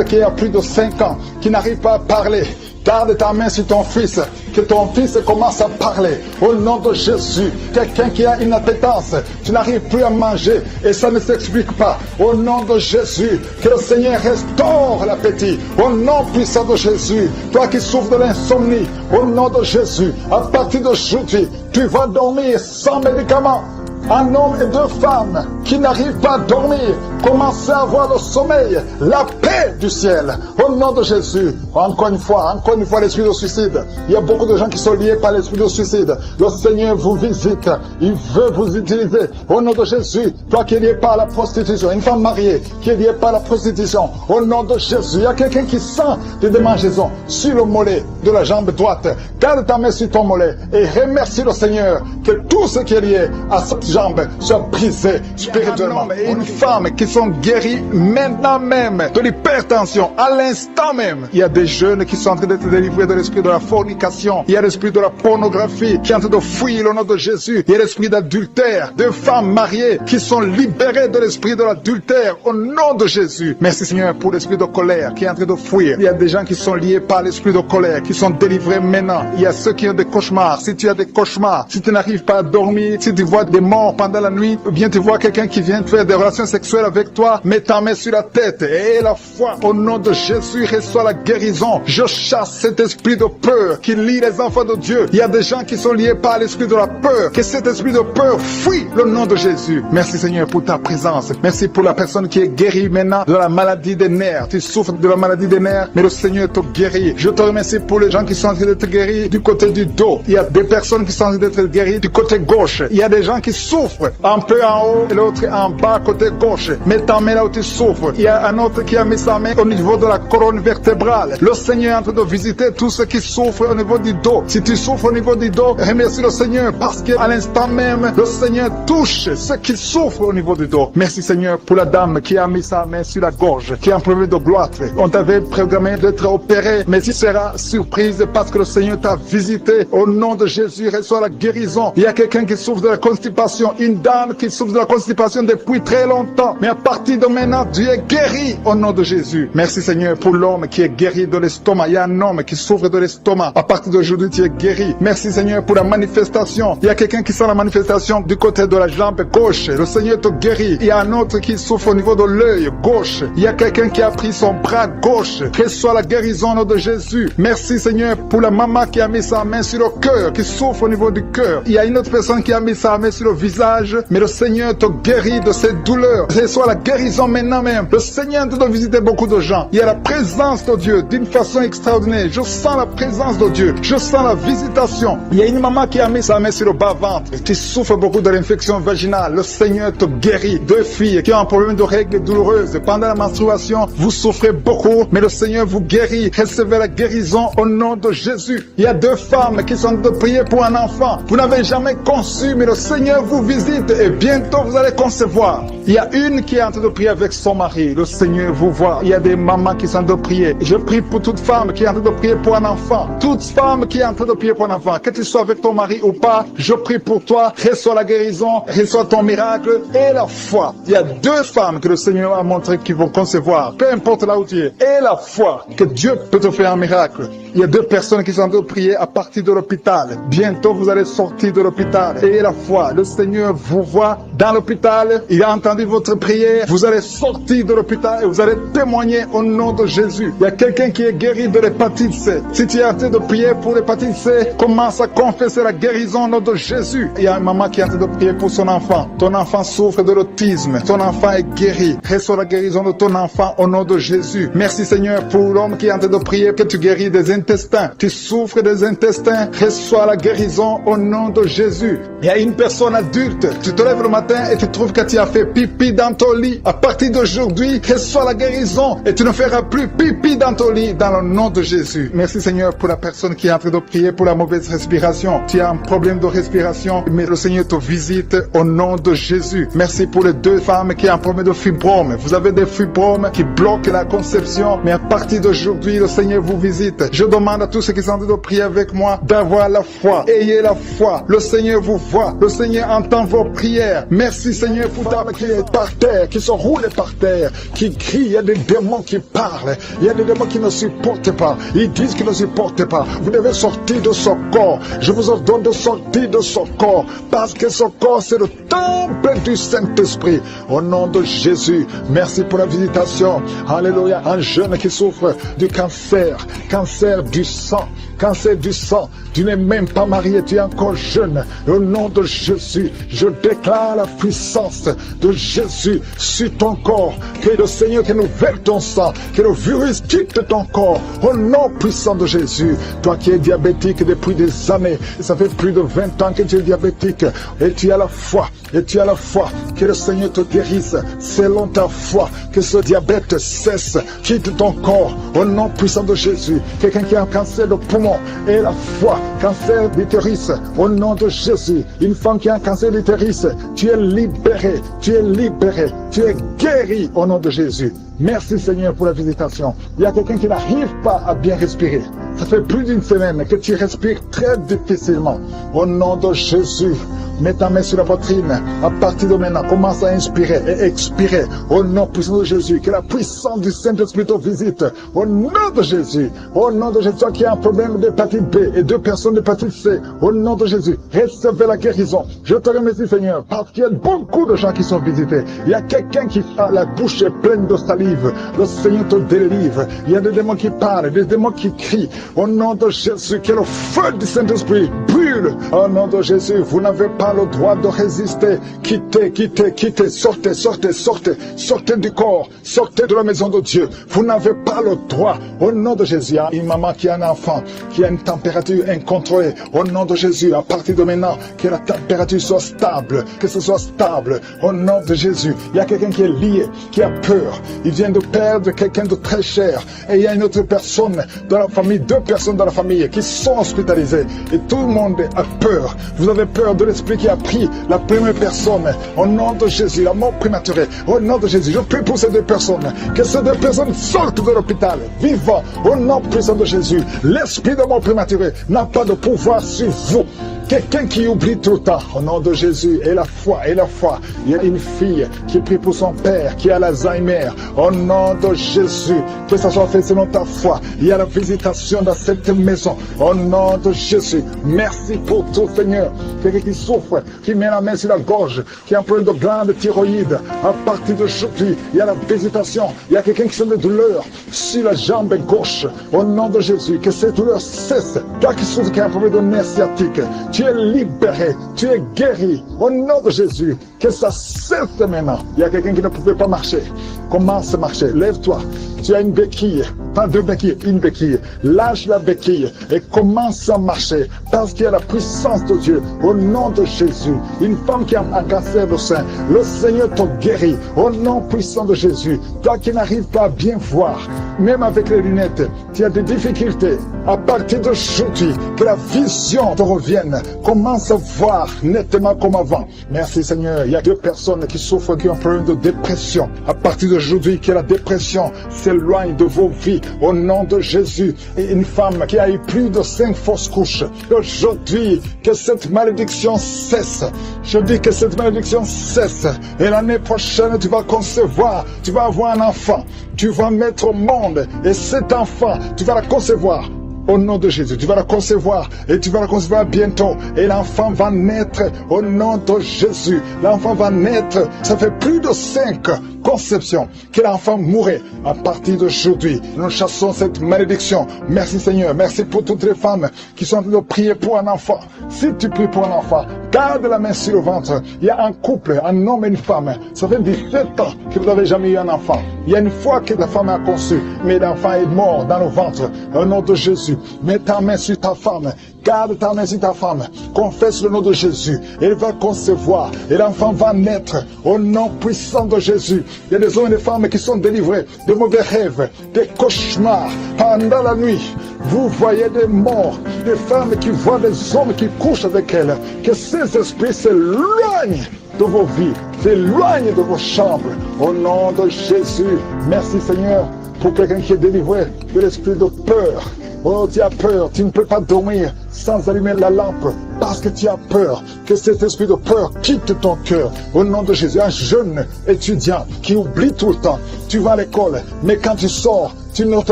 qui a plus de 5 ans, qui n'arrive pas à parler. Garde ta main sur ton fils, que ton fils commence à parler. Au nom de Jésus, quelqu'un qui a une appétence, tu n'arrives plus à manger et ça ne s'explique pas. Au nom de Jésus, que le Seigneur restaure l'appétit. Au nom puissant de Jésus, toi qui souffres de l'insomnie, au nom de Jésus, à partir d'aujourd'hui, tu vas dormir sans médicaments. Un homme et 2 femmes qui n'arrivent pas à dormir, commencez à avoir le sommeil, la paix du ciel. Au nom de Jésus, encore une fois, l'esprit de suicide. Il y a beaucoup de gens qui sont liés par l'esprit de suicide. Le Seigneur vous visite, il veut vous utiliser. Au nom de Jésus, toi qui es lié par la prostitution, une femme mariée qui est liée par la prostitution, au nom de Jésus, il y a quelqu'un qui sent des démangeaisons sur le mollet de la jambe droite. Garde ta main sur ton mollet et remercie le Seigneur que tout ce qui est lié à cette jambe soit brisé spirituellement. Un homme et une femme qui sont guéris maintenant même de l'hypertension, à l'instant même. Il y a des jeunes qui sont en train d'être délivrés de l'esprit de la fornication. Il y a l'esprit de la pornographie qui est en train de fuir au nom de Jésus. Il y a l'esprit d'adultère, de femmes mariées qui sont libérées de l'esprit de l'adultère au nom de Jésus. Merci Seigneur pour l'esprit de colère qui est en train de fuir. Il y a des gens qui sont liés par l'esprit de colère, qui sont délivrés maintenant. Il y a ceux qui ont des cauchemars. Si tu as des cauchemars, si tu n'arrives pas à dormir, si tu vois des morts pendant la nuit, ou bien tu vois quelqu'un qui vient faire des relations sexuelles avec toi, mets ta main sur la tête et la foi au nom de Jésus reçoit la guérison. Je chasse cet esprit de peur qui lie les enfants de Dieu. Il y a des gens qui sont liés par l'esprit de la peur. Que cet esprit de peur fuit le nom de Jésus. Merci Seigneur pour ta présence. Merci pour la personne qui est guérie maintenant de la maladie des nerfs. Tu souffres de la maladie des nerfs, mais le Seigneur te guérit. Je te remercie pour les gens qui sont en train d'être guéris du côté du dos. Il y a des personnes qui sont en train d'être guéries du côté gauche. Il y a des gens qui souffrent un peu en haut et l'autre en bas côté gauche. Mets ta main là où tu souffres. Il y a un autre qui a mis sa main au niveau de la colonne vertébrale. Le Seigneur est en train de visiter tous ceux qui souffrent au niveau du dos. Si tu souffres au niveau du dos, remercie le Seigneur parce qu'à l'instant même, le Seigneur touche ceux qui souffrent au niveau du dos. Merci Seigneur pour la dame qui a mis sa main sur la gorge, qui a un problème de gloître. On t'avait programmé d'être opéré, mais tu seras surprise parce que le Seigneur t'a visité. Au nom de Jésus, reçois la guérison. Il y a quelqu'un qui souffre de la constipation, une dame qui souffre de la constipation depuis très longtemps. Mais à partir de maintenant, Dieu est guéri au nom de Jésus. Merci Seigneur pour l'homme qui est guéri de l'estomac. Il y a un homme qui souffre de l'estomac. À partir d'aujourd'hui, tu es guéri. Merci Seigneur pour la manifestation. Il y a quelqu'un qui sent la manifestation du côté de la jambe gauche. Le Seigneur te guérit. Il y a un autre qui souffre au niveau de l'œil gauche. Il y a quelqu'un qui a pris son bras gauche. Que soit la guérison au nom de Jésus. Merci Seigneur pour la maman qui a mis sa main sur le cœur, qui souffre au niveau du cœur. Il y a une autre personne qui a mis sa main sur le visage, mais le Seigneur te guérit de ces douleurs. Reçois la guérison maintenant même. Le Seigneur te doit visiter beaucoup de gens. Il y a la présence de Dieu d'une façon extraordinaire. Je sens la présence de Dieu. Je sens la visitation. Il y a une maman qui a mis sa main sur le bas-ventre. Tu souffres beaucoup de l'infection vaginale. Le Seigneur te guérit. 2 filles qui ont un problème de règles douloureuses. Pendant la menstruation, vous souffrez beaucoup, mais le Seigneur vous guérit. Recevez la guérison au nom de Jésus. Il y a 2 femmes qui sont de prier pour un enfant. Vous n'avez jamais conçu, mais le Seigneur vous visite et bientôt vous allez concevoir. Il y a une qui est en train de prier avec son mari. Le Seigneur vous voit. Il y a des mamans qui sont en train de prier. Je prie pour toute femme qui est en train de prier pour un enfant. Toute femme qui est en train de prier pour un enfant. Que tu sois avec ton mari ou pas, je prie pour toi. Reçois la guérison, reçois ton miracle et la foi. Il y a 2 femmes que le Seigneur a montré qui vont concevoir. Peu importe là où tu es. Et la foi que Dieu peut te faire un miracle. Il y a 2 personnes qui sont en train de prier à partir de l'hôpital. Bientôt vous allez sortir de l'hôpital. Et la foi, le Seigneur vous voit dans l'hôpital. Il a entendu votre prière. Vous allez sortir de l'hôpital et vous allez témoigner au nom de Jésus. Il y a quelqu'un qui est guéri de l'hépatite C. Si tu es en train de prier pour l'hépatite C, commence à confesser la guérison au nom de Jésus. Il y a une maman qui est en train de prier pour son enfant. Ton enfant souffre de l'autisme. Ton enfant est guéri. Reçois la guérison de ton enfant au nom de Jésus. Merci Seigneur pour l'homme qui est en train de prier que tu guéris des intestins. Tu souffres des intestins. Reçois la guérison au nom de Jésus. Il y a une personne à adulte, tu te lèves le matin et tu trouves que tu as fait pipi dans ton lit. À partir d'aujourd'hui, reçois la guérison et tu ne feras plus pipi dans ton lit dans le nom de Jésus. Merci Seigneur pour la personne qui est en train de prier pour la mauvaise respiration. Tu as un problème de respiration, mais le Seigneur te visite au nom de Jésus. Merci pour les deux femmes qui ont un problème de fibrome. Vous avez des fibromes qui bloquent la conception, mais à partir d'aujourd'hui, le Seigneur vous visite. Je demande à tous ceux qui sont en train de prier avec moi d'avoir la foi. Ayez la foi. Le Seigneur vous voit. Le Seigneur entend vos prières. Merci Seigneur pour ta qui est par terre, qui sont roulés par terre, qui crient. Il y a des démons qui parlent. Il y a des démons qui ne supportent pas. Ils disent qu'ils ne supportent pas. Vous devez sortir de ce corps. Je vous ordonne de sortir de ce corps. Parce que ce corps, c'est le temple du Saint-Esprit. Au nom de Jésus, merci pour la visitation. Alléluia. Un jeune qui souffre du cancer. Cancer du sang. Cancer du sang. Tu n'es même pas marié. Tu es encore jeune. Au nom de Jésus, je déclare la puissance de Jésus sur ton corps. Que le Seigneur renouvelle ton sang. Que le virus quitte ton corps. Au nom puissant de Jésus. Toi qui es diabétique depuis des années. Ça fait plus de 20 ans que tu es diabétique. Et tu as la foi. Et tu as la foi. Que le Seigneur te guérisse. Selon ta foi. Que ce diabète cesse. Quitte ton corps. Au nom puissant de Jésus. Quelqu'un qui a un cancer de poumon. Et la foi. Cancer d'utérus. Au nom de Jésus. Une femme qui a un cancer d'utérus. Tu es libéré. Tu es libéré. Tu es guéri au nom de Jésus. Merci Seigneur pour la visitation. Il y a quelqu'un qui n'arrive pas à bien respirer. Ça fait plus d'une semaine que tu respires très difficilement. Au nom de Jésus, mets ta main sur la poitrine. À partir de maintenant, commence à inspirer et expirer. Au nom puissant de Jésus, que la puissance du Saint-Esprit te visite. Au nom de Jésus. Au nom de Jésus, toi qui as un problème d'hépatite B et 2 personnes d'hépatite C. Au nom de Jésus, recevez la guérison. Je te remercie Seigneur, parce qu'il y a beaucoup de gens qui sont visités. Il y a quelqu'un qui a la bouche pleine de salive. Le Seigneur te délivre. Il y a des démons qui parlent, des démons qui crient. Au nom de Jésus, que le feu du Saint-Esprit brûle. Au nom de Jésus, vous n'avez pas le droit de résister. Quittez, quittez, quittez. Sortez, sortez, sortez. Sortez du corps. Sortez de la maison de Dieu. Vous n'avez pas le droit. Au nom de Jésus, il y a une maman qui a un enfant, qui a une température incontrôlée. Au nom de Jésus, à partir de maintenant, que la température soit stable. Que ce soit stable. Au nom de Jésus, il y a quelqu'un qui est lié, qui a peur. Il vient de perdre quelqu'un de très cher. Et il y a une autre personne dans la famille, 2 personnes dans la famille qui sont hospitalisées. Et tout le monde a peur. Vous avez peur de l'esprit qui a pris la première personne. Au nom de Jésus, la mort prématurée. Au nom de Jésus, je prie pour ces 2 personnes. Que ces 2 personnes sortent de l'hôpital, vivant. Au nom puissant de Jésus, l'esprit de mort prématurée n'a pas de pouvoir sur vous. Quelqu'un qui oublie tout le temps, au nom de Jésus, et la foi, et la foi. Il y a une fille qui prie pour son père, qui a l'Alzheimer. Au nom de Jésus, que ça soit fait selon ta foi. Il y a la visitation dans cette maison. Au nom de Jésus, merci pour tout, Seigneur. Quelqu'un qui souffre, qui met la main sur la gorge, qui a un problème de glande thyroïde. À partir d'aujourd'hui, il y a la visitation. Il y a quelqu'un qui sent des douleurs sur la jambe gauche. Au nom de Jésus, que ces douleurs cessent. Toi qui souffre, qui a un problème de nerf sciatique. Tu es libéré, tu es guéri. Au nom de Jésus, que ça cesse maintenant. Il y a quelqu'un qui ne pouvait pas marcher. Commence à marcher. Lève-toi. Tu as une béquille. Pas 2 béquilles, une béquille. Lâche la béquille et commence à marcher. Parce qu'il y a la puissance de Dieu. Au nom de Jésus. Une femme qui a un cancer de sein. Le Seigneur te guérit. Au nom puissant de Jésus. Toi qui n'arrives pas à bien voir. Même avec les lunettes. Tu as des difficultés. À partir d'aujourd'hui, que la vision te revienne. Commence à voir nettement comme avant. Merci Seigneur. Il y a 2 personnes qui souffrent, qui ont un problème de dépression. À partir d'aujourd'hui, que la dépression s'éloigne de vos vies. Au nom de Jésus. Et une femme qui a eu plus de 5 fausses couches. Aujourd'hui, que cette malédiction cesse. Je dis que cette malédiction cesse. Et l'année prochaine, tu vas concevoir. Tu vas avoir un enfant. Tu vas mettre au monde. Et cet enfant, tu vas la concevoir. Au nom de Jésus, tu vas la concevoir et tu vas la concevoir bientôt. Et l'enfant va naître au nom de Jésus. L'enfant va naître. Ça fait plus de 5 conceptions que l'enfant mourrait. À partir d'aujourd'hui, nous chassons cette malédiction. Merci Seigneur. Merci pour toutes les femmes qui sont en train de prier pour un enfant. Si tu pries pour un enfant, garde la main sur le ventre. Il y a un couple, un homme et une femme. Ça fait 17 ans que vous n'avez jamais eu un enfant. Il y a une fois que la femme a conçu, mais l'enfant est mort dans le ventre. Au nom de Jésus, mets ta main sur ta femme. Garde ta main sur ta femme. Confesse le nom de Jésus. Elle va concevoir. Et l'enfant va naître au nom puissant de Jésus. Il y a des hommes et des femmes qui sont délivrés de mauvais rêves, des cauchemars pendant la nuit. Vous voyez des morts, des femmes qui voient des hommes qui couchent avec elles. Que ces esprits s'éloignent de vos vies, s'éloignent de vos chambres. Au nom de Jésus, merci Seigneur pour quelqu'un qui est délivré de l'esprit de peur. Oh, tu as peur, tu ne peux pas dormir sans allumer la lampe parce que tu as peur. Que cet esprit de peur quitte ton cœur. Au nom de Jésus, un jeune étudiant qui oublie tout le temps. Tu vas à l'école, mais quand tu sors, tu ne te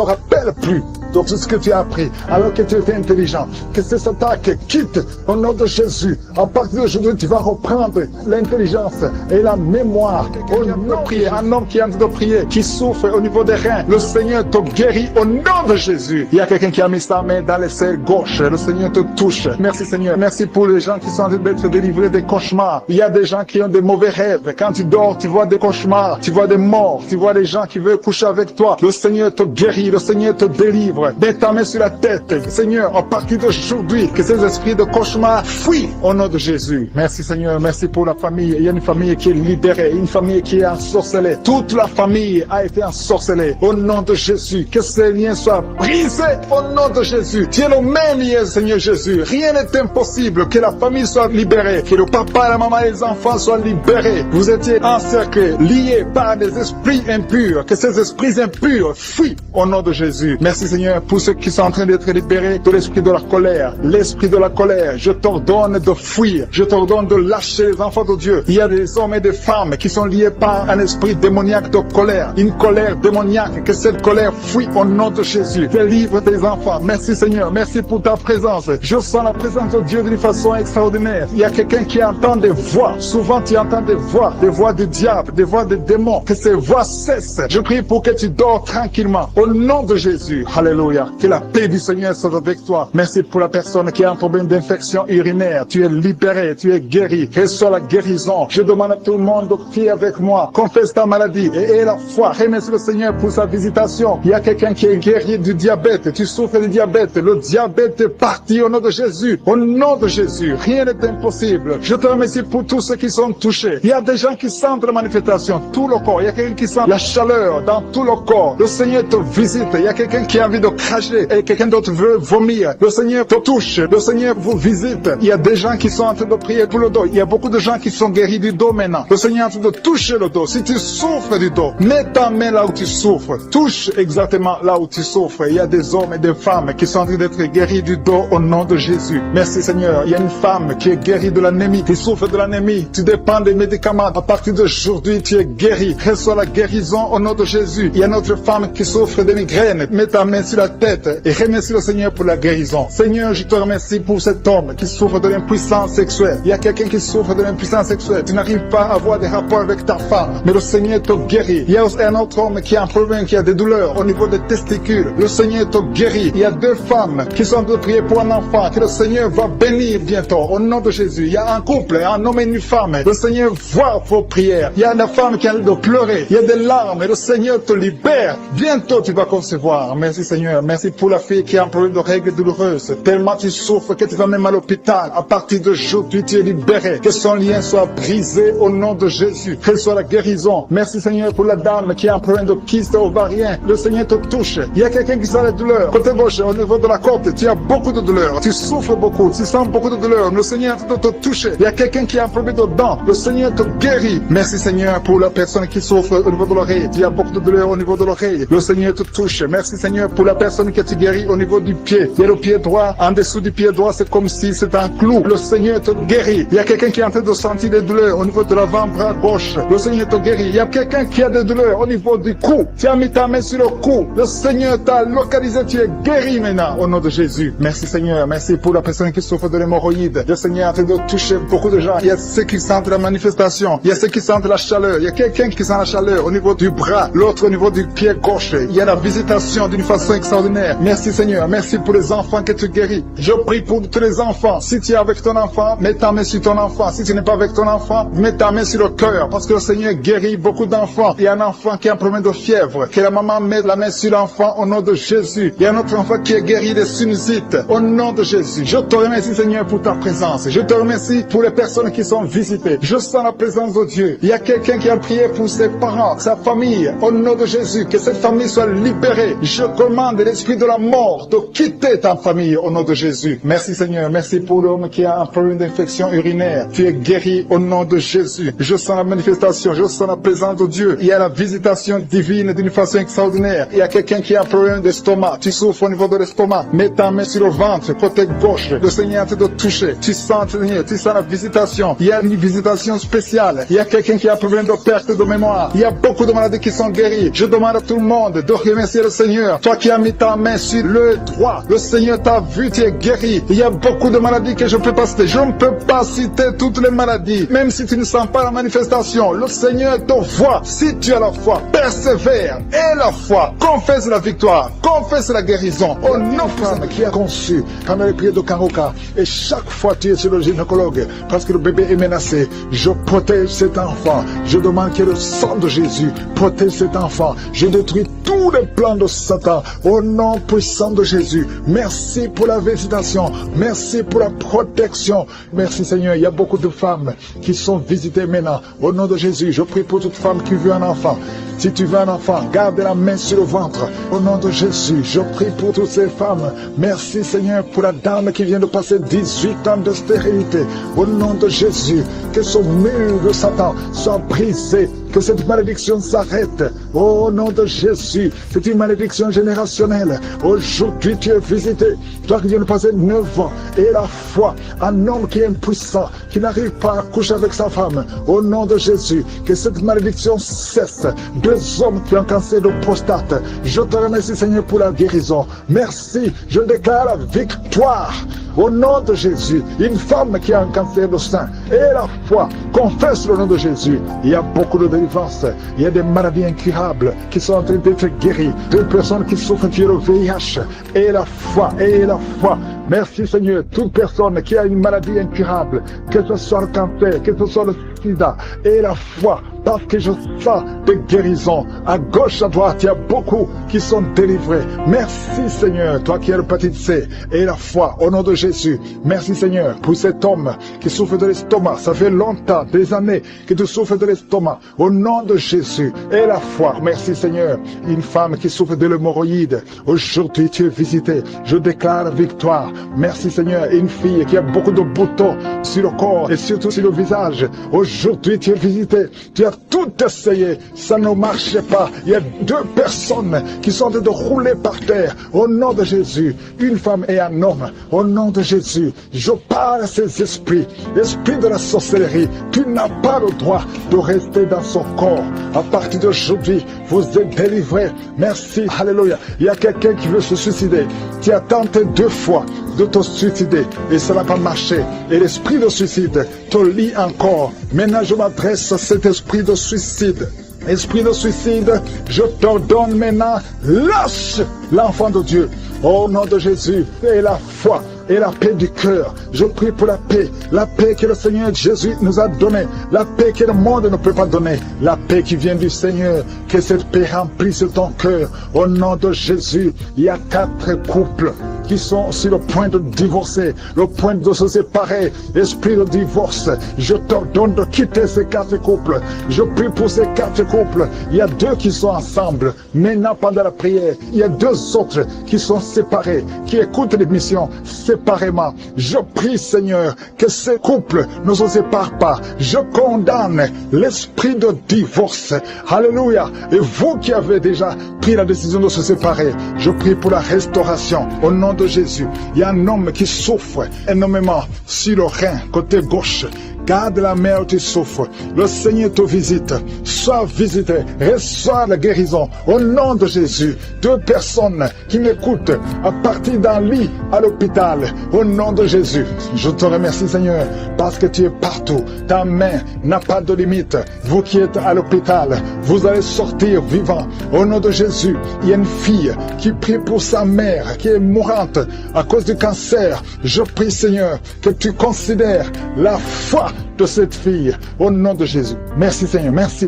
rappelles plus de tout ce que tu as appris alors que tu étais intelligent. Que cette attaque quitte au nom de Jésus. À partir d'aujourd'hui, tu vas reprendre l'intelligence et la mémoire. Au nom de prier, un homme qui est en train de prier, qui souffre au niveau des reins, le Seigneur te guérit au nom de Jésus. Il y a quelqu'un qui a mis sa main dans l'aisselle gauche. Le Seigneur te touche. Merci Seigneur. Merci pour les gens qui sont en train d'être délivrés des cauchemars. Il y a des gens qui ont des mauvais rêves. Quand tu dors, tu vois des cauchemars, tu vois des morts, tu vois des gens qui veulent coucher avec toi. Le Seigneur te guérit, le Seigneur te délivre. Mets ta main sur la tête. Seigneur, à partir d'aujourd'hui, que ces esprits de cauchemar fuient au nom de Jésus. Merci Seigneur, merci pour la famille. Il y a une famille qui est libérée, une famille qui est ensorcelée. Toute la famille a été ensorcelée. Au nom de Jésus, que ces liens soient brisés au nom de Jésus. Tu es le même lien, Seigneur Jésus. Rien n'est impossible. Que la famille soit libérée, que le papa, la maman et les enfants soient libérés. Vous étiez encerclés, liés par des esprits impurs. Que ces esprits impurs fuient au nom de Jésus. Merci Seigneur pour ceux qui sont en train d'être libérés de l'esprit de la colère. L'esprit de la colère, je t'ordonne de fuir. Je t'ordonne de lâcher les enfants de Dieu. Il y a des hommes et des femmes qui sont liés par un esprit démoniaque de colère. Une colère démoniaque. Que cette colère fuit au nom de Jésus. Délivre tes enfants. Merci Seigneur. Merci pour ta présence. Je sens la présence de Dieu d'une façon extraordinaire. Il y a quelqu'un qui entend des voix. Souvent tu entends des voix du diable, des voix des démons. Que ces voix cessent. Je prie pour que tu dors tranquillement. Au nom de Jésus. Alléluia. Que la paix du Seigneur soit avec toi. Merci pour la personne qui a un problème d'infection urinaire. Tu es libéré, tu es guéri. Reçois la guérison. Je demande à tout le monde de prier avec moi. Confesse ta maladie et aie la foi. Remercie le Seigneur pour sa visitation. Il y a quelqu'un qui est guéri du diabète. Tu souffres du diabète. Le diabète est parti au nom de Jésus. Au nom de Jésus. Rien n'est impossible. Je te remercie pour tous ceux qui sont touchés. Il y a des gens qui sentent la manifestation. Tout le corps. Il y a quelqu'un qui sent la chaleur dans tout le corps. Le Seigneur te visite. Il y a quelqu'un qui a envie de cracher et quelqu'un d'autre veut vomir. Le Seigneur te touche. Le Seigneur vous visite. Il y a des gens qui sont en train de prier pour le dos. Il y a beaucoup de gens qui sont guéris du dos maintenant. Le Seigneur est en train de toucher le dos. Si tu souffres du dos, mets ta main là où tu souffres. Touche exactement là où tu souffres. Il y a des hommes et des femmes qui sont en train d'être guéris du dos au nom de Jésus. Merci Seigneur. Il y a une femme qui est guérie de l'anémie, qui souffre de l'anémie. Tu dépends des médicaments. À partir d'aujourd'hui, tu es guéri. Reçois la guérison au nom de Jésus. Il y a une autre femme qui souffre de migraine. Mets ta main sur la tête et remercie le Seigneur pour la guérison. Seigneur, je te remercie pour cet homme qui souffre de l'impuissance sexuelle. Il y a quelqu'un qui souffre de l'impuissance sexuelle. Tu n'arrives pas à avoir des rapports avec ta femme, mais le Seigneur te guérit. Il y a aussi un autre homme qui a un problème, qui a des douleurs au niveau des testicules. Le Seigneur te guérit. Il y a deux femmes qui sont en train de prier pour un enfant que le Seigneur va bénir bientôt au nom de Jésus. Il y a un couple, un homme et une femme. Le Seigneur voit vos prières. Il y a une femme qui a envie de pleurer. Il y a des larmes et le Seigneur te libère. Bientôt tu vas concevoir. Merci Seigneur. Merci pour la fille qui a un problème de règles douloureuses. Tellement tu souffres que tu vas même à l'hôpital. À partir d'aujourd'hui, tu es libéré. Que son lien soit brisé au nom de Jésus. Que soit la guérison. Merci Seigneur pour la dame qui a un problème de kyste ovarien. Le Seigneur te touche. Il y a quelqu'un qui sent la douleur. Côté gauche, au niveau de la côte, tu as beaucoup de douleur. Tu souffres beaucoup. Tu sens beaucoup de douleur. Le Seigneur te touche. Il y a quelqu'un qui a un problème de dents. Le Seigneur te guérit. Merci Seigneur pour la personne qui souffre au niveau de l'oreille. Tu as beaucoup de douleur au niveau de l'oreille. Le Seigneur te touche. Merci Seigneur pour la personne qui te guérit au niveau du pied. Il y a le pied droit. En dessous du pied droit, c'est comme si c'était un clou. Le Seigneur te guérit. Il y a quelqu'un qui est en train de sentir des douleurs au niveau de l'avant-bras gauche. Le Seigneur te guérit. Il y a quelqu'un qui a des douleurs au niveau du cou. Tu as mis ta main sur le cou. Le Seigneur t'a localisé. Tu es guéri maintenant au nom de Jésus. Merci Seigneur. Merci pour la personne qui souffre de l'hémorroïde. Le Seigneur est en train de toucher beaucoup de gens. Il y a ceux qui sentent la manifestation. Il y a ceux qui sentent la chaleur. Il y a quelqu'un qui sent la chaleur au niveau du bras. L'autre au niveau du pied gauche. Il y a la visitation d'une façon extraordinaire. Merci Seigneur, merci pour les enfants que tu guéris. Je prie pour tous les enfants. Si tu es avec ton enfant, mets ta main sur ton enfant. Si tu n'es pas avec ton enfant, mets ta main sur le cœur. Parce que le Seigneur guérit beaucoup d'enfants. Il y a un enfant qui a un problème de fièvre. Que la maman mette la main sur l'enfant au nom de Jésus. Il y a un autre enfant qui est guéri des sinusites. Au nom de Jésus. Je te remercie Seigneur pour ta présence. Je te remercie pour les personnes qui sont visitées. Je sens la présence de Dieu. Il y a quelqu'un qui a prié pour ses parents, sa famille. Au nom de Jésus, que cette famille soit libérée. Je commande l'esprit de la mort de quitter ta famille au nom de Jésus. Merci Seigneur. Merci pour l'homme qui a un problème d'infection urinaire. Tu es guéri au nom de Jésus. Je sens la manifestation. Je sens la présence de Dieu. Il y a la visitation divine d'une façon extraordinaire. Il y a quelqu'un qui a un problème d'estomac. Tu souffres au niveau de l'estomac. Mets ta main sur le ventre, côté gauche. Le Seigneur te de toucher. Tu sens, Seigneur, tu sens la visitation. Il y a une visitation spéciale. Il y a quelqu'un qui a un problème de perte de mémoire. Il y a beaucoup de maladies qui sont guéries. Je demande à tout le monde de remercier le Seigneur. Toi qui as mis ta main sur le droit, le Seigneur t'a vu, tu es guéri. Il y a beaucoup de maladies que je ne peux pas citer. Je ne peux pas citer toutes les maladies. Même si tu ne sens pas la manifestation, le Seigneur te voit. Si tu as la foi, persévère. Et la foi, confesse la victoire, confesse la guérison. Au nom de femme qui a conçu, quand elle est priée de Karoka, et chaque fois tu es sur le gynécologue, parce que le bébé est menacé, je protège cet enfant. Je demande que le sang de Jésus protège cet enfant. Je détruis tous les plans de Satan au nom puissant de Jésus. Merci pour la visitation. Merci pour la protection. Merci Seigneur. Il y a beaucoup de femmes qui sont visitées maintenant. Au nom de Jésus, je prie pour toute femme qui veut un enfant. Si tu veux un enfant, garde la main sur le ventre. Au nom de Jésus, je prie pour toutes ces femmes. Merci Seigneur pour la dame qui vient de passer 18 ans de stérilité. Au nom de Jésus, que son mur de Satan soit brisé. Que cette malédiction s'arrête. Au nom de Jésus, c'est une malédiction générationnelle. Aujourd'hui, tu es visité. Toi qui viens de passer 9 ans. Et la foi, un homme qui est impuissant, qui n'arrive pas à coucher avec sa femme. Au nom de Jésus, que cette malédiction cesse. 2 hommes qui ont un cancer de prostate. Je te remercie Seigneur pour la guérison. Merci, je déclare la victoire. Au nom de Jésus, une femme qui a un cancer de sein et la foi, confesse le nom de Jésus. Il y a beaucoup de délivrance. Il y a des maladies incurables qui sont en train d'être guéries. Des personnes qui souffrent du VIH et la foi, et la foi. Merci Seigneur, toute personne qui a une maladie incurable, que ce soit le cancer, que ce soit le sida, et la foi, parce que je sens des guérisons. À gauche, à droite, il y a beaucoup qui sont délivrés. Merci Seigneur, toi qui es l'hépatite C, et la foi, au nom de Jésus. Merci Seigneur pour cet homme qui souffre de l'estomac. Ça fait longtemps, des années que tu souffres de l'estomac. Au nom de Jésus, et la foi. Merci Seigneur. Une femme qui souffre de l'hémorroïde. Aujourd'hui, tu es visité. Je déclare victoire. Merci Seigneur. Une fille qui a beaucoup de boutons sur le corps et surtout sur le visage. Aujourd'hui, tu es visité. Tu as tout essayé. Ça ne marchait pas. Il y a 2 personnes qui sont en train de rouler par terre. Au nom de Jésus. Une femme et un homme. Au nom de Jésus. Je parle à ces esprits. Esprit de la sorcellerie. Tu n'as pas le droit de rester dans son corps. À partir d'aujourd'hui, vous êtes délivrés. Merci. Alléluia. Il y a quelqu'un qui veut se suicider. Tu as tenté 2 fois de te suicider et ça n'a pas marché. Et l'esprit de suicide te lie encore. Maintenant, je m'adresse à cet esprit de suicide. Esprit de suicide, je t'ordonne maintenant, lâche l'enfant de Dieu. Au nom de Jésus, et la foi et la paix du cœur. Je prie pour la paix que le Seigneur Jésus nous a donnée, la paix que le monde ne peut pas donner, la paix qui vient du Seigneur, que cette paix remplisse ton cœur. Au nom de Jésus, il y a 4 couples qui sont sur le point de divorcer, le point de se séparer. Esprit de divorce, je t'ordonne de quitter ces 4 couples. Je prie pour ces 4 couples. Il y a 2 qui sont ensemble. Maintenant, pendant la prière, il y a 2 autres qui sont séparés, qui écoutent l'émission séparément. Je prie, Seigneur, que ces couples ne se séparent pas. Je condamne l'esprit de divorce. Alléluia. Et vous qui avez déjà pris la décision de se séparer, je prie pour la restauration. Au nom de Jésus, il y a un homme qui souffre énormément sur le rein, côté gauche, Garde la main où tu souffres. Le Seigneur te visite. Sois visité. Reçois la guérison. Au nom de Jésus. 2 personnes qui m'écoutent à partir d'un lit à l'hôpital. Au nom de Jésus. Je te remercie, Seigneur, parce que tu es partout. Ta main n'a pas de limite. Vous qui êtes à l'hôpital, vous allez sortir vivant. Au nom de Jésus, il y a une fille qui prie pour sa mère qui est mourante à cause du cancer. Je prie, Seigneur, que tu considères la foi de cette fille au nom de Jésus. Merci, Seigneur. Merci.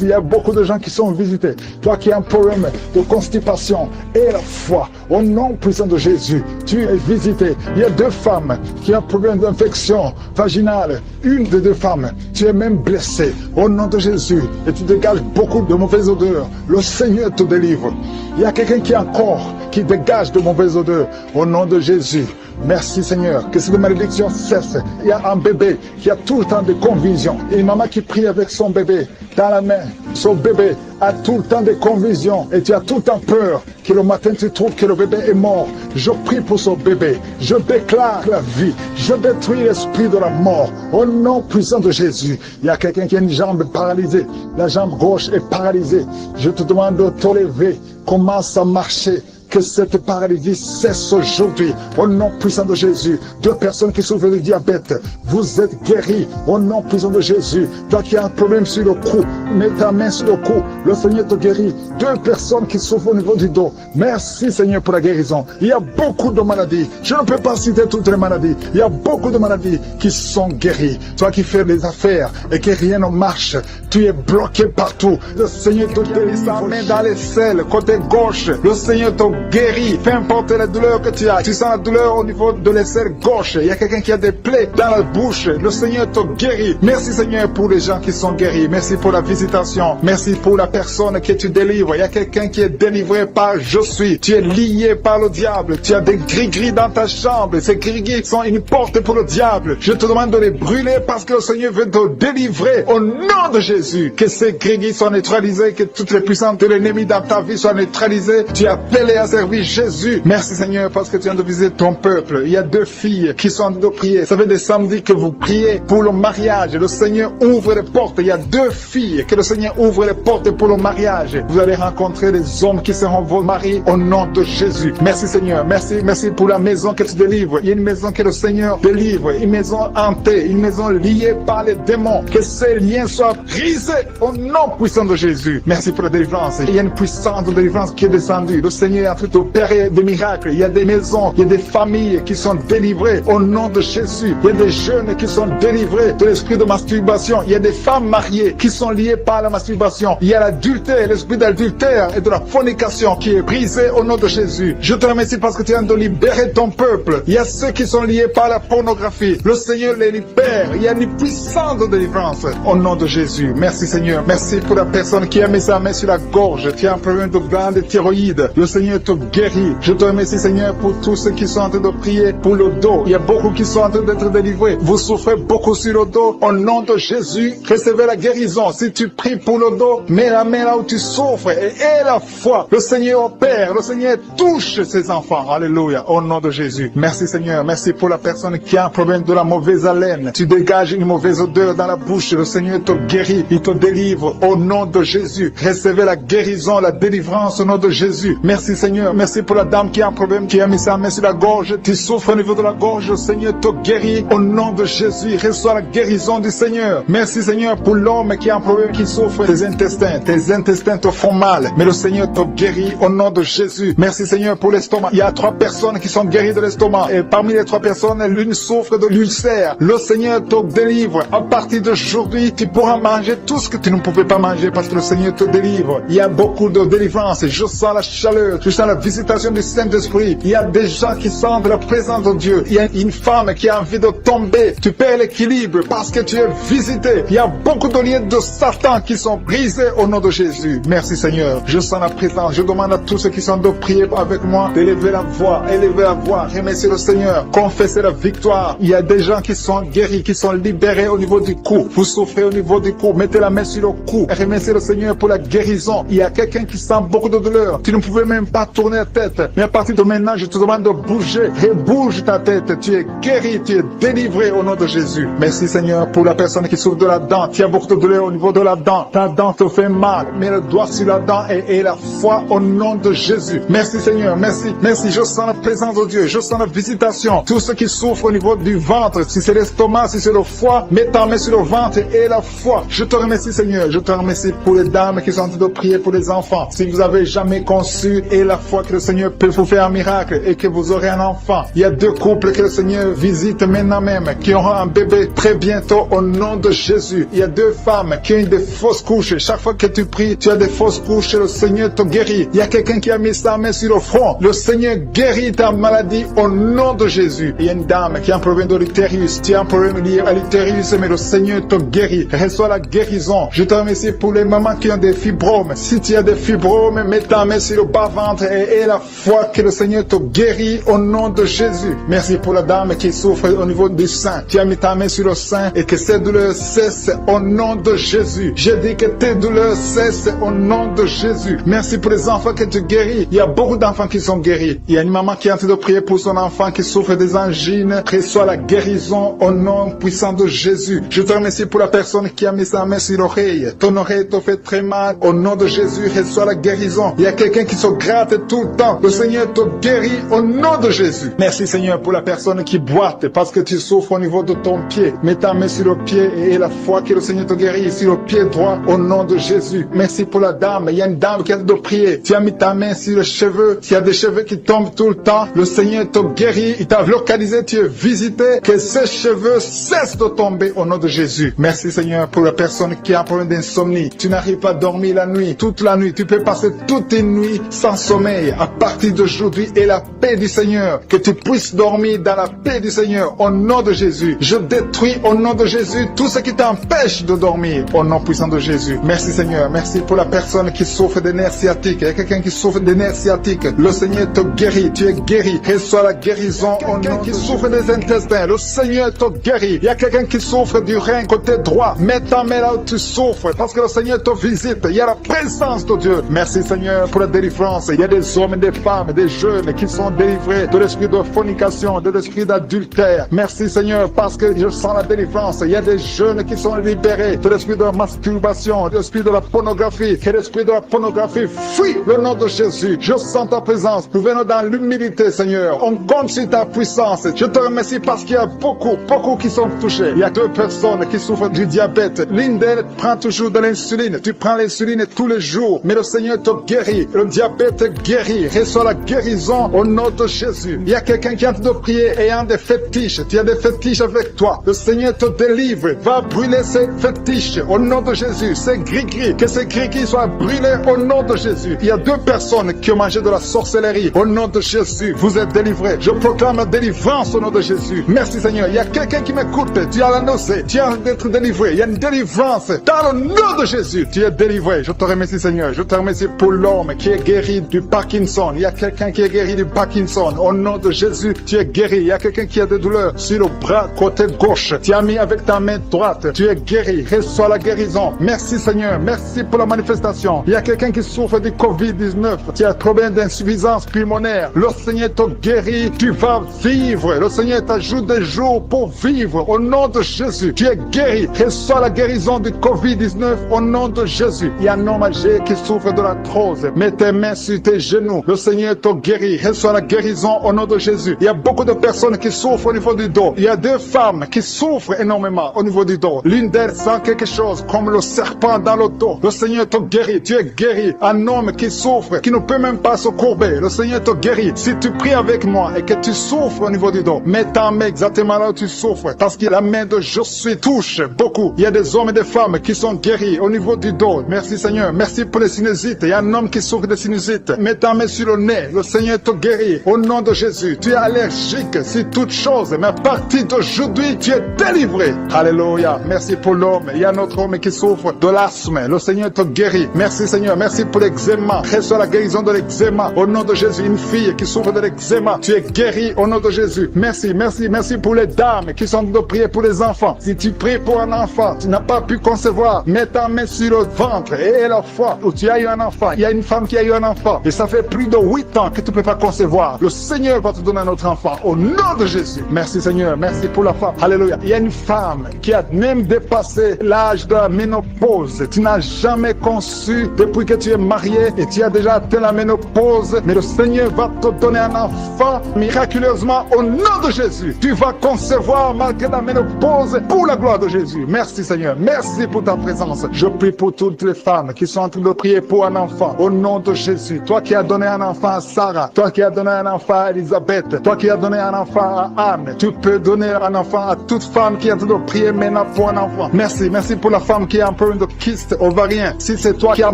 Il y a beaucoup de gens qui sont visités. Toi qui as un problème de constipation et la foi, au nom puissant de Jésus, tu es visité. Il y a 2 femmes qui ont un problème d'infection vaginale. Une des 2 femmes, tu es même blessée au nom de Jésus et tu dégages beaucoup de mauvaises odeurs. Le Seigneur te délivre. Il y a quelqu'un qui a un corps qui dégage de mauvaises odeurs au nom de Jésus. Merci, Seigneur, que cette malédiction cesse. Il y a un bébé qui a tout le temps des convulsions. Et une maman qui prie avec son bébé dans la main. Son bébé a tout le temps des convulsions. Et tu as tout le temps peur que le matin tu trouves que le bébé est mort. Je prie pour son bébé. Je déclare la vie. Je détruis l'esprit de la mort. Au nom puissant de Jésus. Il y a quelqu'un qui a une jambe paralysée. La jambe gauche est paralysée. Je te demande de te lever. Commence à marcher. Que cette paralysie cesse aujourd'hui. Au nom puissant de Jésus. 2 personnes qui souffrent de diabète. Vous êtes guéris. Au nom puissant de Jésus. Toi qui as un problème sur le cou. Mets ta main sur le cou. Le Seigneur te guérit. 2 personnes qui souffrent au niveau du dos. Merci, Seigneur, pour la guérison. Il y a beaucoup de maladies. Je ne peux pas citer toutes les maladies. Il y a beaucoup de maladies qui sont guéries. Toi qui fais des affaires et que rien ne marche. Tu es bloqué partout. Le Seigneur te guérit. Sa main dans les selles. Côté gauche. Le Seigneur te guéri, peu importe la douleur que tu as. Tu sens la douleur au niveau de l'aisselle gauche. Il y a quelqu'un qui a des plaies dans la bouche. Le Seigneur te guérit. Merci, Seigneur, pour les gens qui sont guéris. Merci pour la visitation. Merci pour la personne que tu délivres. Il y a quelqu'un qui est délivré par je suis. Tu es lié par le diable. Tu as des gris-gris dans ta chambre. Ces gris-gris sont une porte pour le diable. Je te demande de les brûler parce que le Seigneur veut te délivrer. Au nom de Jésus, que ces gris-gris soient neutralisés, que toutes les puissances de l'ennemi dans ta vie soient neutralisées. Tu as appelé à servir Jésus. Merci, Seigneur, parce que tu viens de visiter ton peuple. Il y a 2 filles qui sont en train de prier. Ça fait des samedis que vous priez pour le mariage. Le Seigneur ouvre les portes. Il y a 2 filles que le Seigneur ouvre les portes pour le mariage. Vous allez rencontrer des hommes qui seront vos maris au nom de Jésus. Merci, Seigneur. Merci pour la maison que tu délivres. Il y a une maison que le Seigneur délivre. Une maison hantée. Une maison liée par les démons. Que ces liens soient brisés au nom puissant de Jésus. Merci pour la délivrance. Il y a une puissance de délivrance qui est descendue. Le Seigneur est en train d'opérer des miracles. Il y a des maisons, il y a des familles qui sont délivrées au nom de Jésus. Il y a des jeunes qui sont délivrés de l'esprit de masturbation. Il y a des femmes mariées qui sont liées par la masturbation. Il y a l'adultère, l'esprit d'adultère et de la fornication qui est brisé au nom de Jésus. Je te remercie parce que tu viens de libérer ton peuple. Il y a ceux qui sont liés par la pornographie. Le Seigneur les libère. Il y a une puissance de délivrance au nom de Jésus. Merci, Seigneur. Merci pour la personne qui a mis sa main sur la gorge. Tu as un problème de glande thyroïde. Le Seigneur te guérit. Je te remercie, Seigneur, pour tous ceux qui sont en train de prier pour le dos. Il y a beaucoup qui sont en train d'être délivrés. Vous souffrez beaucoup sur le dos. Au nom de Jésus, recevez la guérison. Si tu pries pour le dos, mets la main là où tu souffres et aie la foi. Le Seigneur opère. Le Seigneur touche ses enfants. Alléluia. Au nom de Jésus. Merci, Seigneur. Merci pour la personne qui a un problème de la mauvaise haleine. Tu dégages une mauvaise odeur dans la bouche. Le Seigneur te guérit. Il te délivre. Au nom de Jésus. Recevez la guérison, la délivrance au nom de Jésus. Merci, Seigneur. Merci pour la dame qui a un problème, qui a mis sa main sur la gorge. Tu souffres au niveau de la gorge. Le Seigneur te guérit. Au nom de Jésus. Reçois la guérison du Seigneur. Merci, Seigneur, pour l'homme qui a un problème, qui souffre des intestins. Tes intestins te font mal. Mais le Seigneur te guérit au nom de Jésus. Merci, Seigneur, pour l'estomac. Il y a 3 personnes qui sont guéries de l'estomac. Et parmi les 3 personnes, l'une souffre de l'ulcère. Le Seigneur te délivre. À partir d'aujourd'hui, tu pourras manger tout ce que tu ne pouvais pas manger parce que le Seigneur te délivre. Il y a beaucoup de délivrance. Je sens la chaleur. Je sens la visitation du Saint-Esprit. Il y a des gens qui sentent la présence de Dieu. Il y a une femme qui a envie de tomber. Tu perds l'équilibre parce que tu es visité. Il y a beaucoup de liens de Satan qui sont brisés au nom de Jésus. Merci, Seigneur. Je sens la présence. Je demande à tous ceux qui sont de prier avec moi d'élever la voix. Élever la voix. Remercier le Seigneur. Confesser la victoire. Il y a des gens qui sont guéris, qui sont libérés au niveau du cou. Vous souffrez au niveau du cou. Mettez la main sur le cou. Remerciez le Seigneur pour la guérison. Il y a quelqu'un qui sent beaucoup de douleur. Tu ne pouvais même pas tourner la tête. Mais à partir de maintenant, je te demande de bouger. Et bouge ta tête. Tu es guéri, tu es délivré au nom de Jésus. Merci Seigneur pour la personne qui souffre de la dent. Tu as beaucoup de douleur au niveau de la dent. Ta dent te fait mal. Mets le doigt sur la dent et la foi au nom de Jésus. Merci Seigneur, merci. Merci, je sens la présence de Dieu. Je sens la visitation. Tous ceux qui souffrent au niveau du ventre, si c'est l'estomac, si c'est le foie, mets ta main sur le ventre et la foi. Je te remercie Seigneur. Je te remercie pour les dames qui sont en train de prier pour les enfants. Si vous avez jamais conçu et la foi que le Seigneur peut vous faire un miracle et que vous aurez un enfant. Il y a 2 couples que le Seigneur visite maintenant même, qui auront un bébé très bientôt au nom de Jésus. Il y a 2 femmes qui ont eu des fausses couches. Chaque fois que tu pries, tu as des fausses couches et le Seigneur te guérit. Il y a quelqu'un qui a mis sa main sur le front. Le Seigneur guérit ta maladie au nom de Jésus. Il y a une dame qui a un problème de l'utérus. Tu as un problème lié à l'utérus, mais le Seigneur te guérit. Reçois la guérison. Je te remercie pour les mamans qui ont des fibromes. Si tu as des fibromes, mets ta main sur le bas-ventre et la foi que le Seigneur te guérit au nom de Jésus. Merci pour la dame qui souffre au niveau du sein. Tu as mis ta main sur le sein et que ces douleurs cessent au nom de Jésus. Je dis que tes douleurs cessent au nom de Jésus. Merci pour les enfants que tu guéris. Il y a beaucoup d'enfants qui sont guéris. Il y a une maman qui est en train de prier pour son enfant qui souffre des angines. Reçois la guérison au nom puissant de Jésus. Je te remercie pour la personne qui a mis sa main sur l'oreille. Ton oreille te fait très mal. Au nom de Jésus, reçois la guérison. Il y a quelqu'un qui se gratte tout le temps. Le Seigneur te guérit au nom de Jésus. Merci Seigneur pour la personne qui boite parce que tu souffres au niveau de ton pied. Mets ta main sur le pied et la foi que le Seigneur te guérit sur le pied droit au nom de Jésus. Merci pour la dame. Il y a une dame qui a de prier. Tu as mis ta main sur les cheveux. S'il y a des cheveux qui tombent tout le temps, le Seigneur te guérit. Il t'a localisé, tu es visité. Que ces cheveux cessent de tomber au nom de Jésus. Merci Seigneur pour la personne qui a un problème d'insomnie. Tu n'arrives pas à dormir la nuit, toute la nuit. Tu peux passer toute une nuit sans sommeil. À partir d'aujourd'hui, et la paix du Seigneur. Que tu puisses dormir dans la paix du Seigneur au nom de Jésus. Je détruis au nom de Jésus tout ce qui t'empêche de dormir au nom puissant de Jésus. Merci Seigneur. Merci pour la personne qui souffre des nerfs sciatiques. Il y a quelqu'un qui souffre des nerfs sciatiques. Le Seigneur te guérit. Tu es guéri. Reçois la guérison au nom de Jésus. Qui souffre des intestins. Le Seigneur te guérit. Il y a quelqu'un qui souffre du rein côté droit. Mets ta main là où tu souffres parce que le Seigneur te visite. Il y a la présence de Dieu. Merci Seigneur pour la délivrance. Il y a des hommes et des femmes, des jeunes qui sont délivrés de l'esprit de fornication, de l'esprit d'adultère. Merci Seigneur parce que je sens la délivrance. Il y a des jeunes qui sont libérés de l'esprit de la masturbation, de l'esprit de la pornographie. Que l'esprit de la pornographie fuit le nom de Jésus. Je sens ta présence. Nous venons dans l'humilité Seigneur. On compte sur ta puissance. Je te remercie parce qu'il y a beaucoup qui sont touchés. Il y a 2 personnes qui souffrent du diabète. L'une d'elles prend toujours de l'insuline. Tu prends l'insuline tous les jours. Mais le Seigneur te guérit. Le diabète guérit. Reçois la guérison au nom de Jésus. Il y a quelqu'un qui est en train de prier ayant des fétiches. Tu as des fétiches avec toi. Le Seigneur te délivre. Va brûler ces fétiches au nom de Jésus. Ces gris-gris. Que ces gris-gris soient brûlés au nom de Jésus. Il y a 2 personnes qui ont mangé de la sorcellerie. Au nom de Jésus, vous êtes délivrés. Je proclame la délivrance au nom de Jésus. Merci Seigneur. Il y a quelqu'un qui m'écoute. Tu as la nausée. Tu as d'être délivré. Il y a une délivrance. Dans le nom de Jésus, tu es délivré. Je te remercie Seigneur. Je te remercie pour l'homme qui est guéri du Parkinson. Il y a quelqu'un qui est guéri du Parkinson. Au nom de Jésus, tu es guéri. Il y a quelqu'un qui a des douleurs sur le bras côté gauche. Tu as mis avec ta main droite. Tu es guéri. Reçois la guérison. Merci Seigneur. Merci pour la manifestation. Il y a quelqu'un qui souffre du Covid-19. Tu as un problème d'insuffisance pulmonaire. Le Seigneur te guérit. Tu vas vivre. Le Seigneur t'ajoute des jours pour vivre. Au nom de Jésus, tu es guéri. Reçois la guérison du Covid-19 au nom de Jésus. Il y a un homme âgé qui souffre de l'arthrose. Mets tes mains sur tes genoux. Le Seigneur te guérit. Reçois la guérison au nom de Jésus. Il y a beaucoup de personnes qui souffrent au niveau du dos. Il y a 2 femmes qui souffrent énormément au niveau du dos. L'une d'elles sent quelque chose comme le serpent dans le dos. Le Seigneur te guérit. Tu es guéri. Un homme qui souffre, qui ne peut même pas se courber. Le Seigneur te guérit. Si tu pries avec moi et que tu souffres au niveau du dos, mets ta main exactement là où tu souffres. Parce que la main de Josué touche beaucoup. Il y a des hommes et des femmes qui sont guéris au niveau du dos. Merci Seigneur. Merci pour les sinusites. Il y a un homme qui souffre de sinusite. Mets ta main sur le nez. Le Seigneur te guérit. Au nom de Jésus. Tu es allergique sur toute chose. Mais à partir d'aujourd'hui, tu es délivré. Alléluia. Merci pour l'homme. Il y a un autre homme qui souffre de l'asthme. Le Seigneur te guérit. Merci Seigneur. Merci pour l'eczéma. Reçois la guérison de l'eczéma. Au nom de Jésus. Une fille qui souffre de l'eczéma. Tu es guéri au nom de Jésus. Merci. Merci pour les dames qui sont en train de prier pour les enfants. Si tu pries pour un enfant, tu n'as pas pu concevoir, mets ta main sur le ventre et la foi où tu as eu un enfant. Il y a une femme qui a eu un enfant. Et ça fait plus de 8 ans que tu ne peux pas concevoir, le Seigneur va te donner un autre enfant au nom de Jésus. Merci Seigneur, merci pour la femme. Alléluia. Il y a une femme qui a même dépassé l'âge de la ménopause. Tu n'as jamais conçu depuis que tu es marié et tu as déjà atteint la ménopause, mais le Seigneur va te donner un enfant miraculeusement au nom de Jésus. Tu vas concevoir malgré la ménopause pour la gloire de Jésus. Merci Seigneur, merci pour ta présence. Je prie pour toutes les femmes qui sont en train de prier pour un enfant au nom de Jésus. Toi qui as donné un enfant à Sarah, toi qui as donné un enfant à Elisabeth, toi qui as donné un enfant à Anne, tu peux donner un enfant à toute femme qui est en train de prier maintenant pour un enfant. Merci, merci pour la femme qui a un problème de kyste ovarien. Si c'est toi qui as un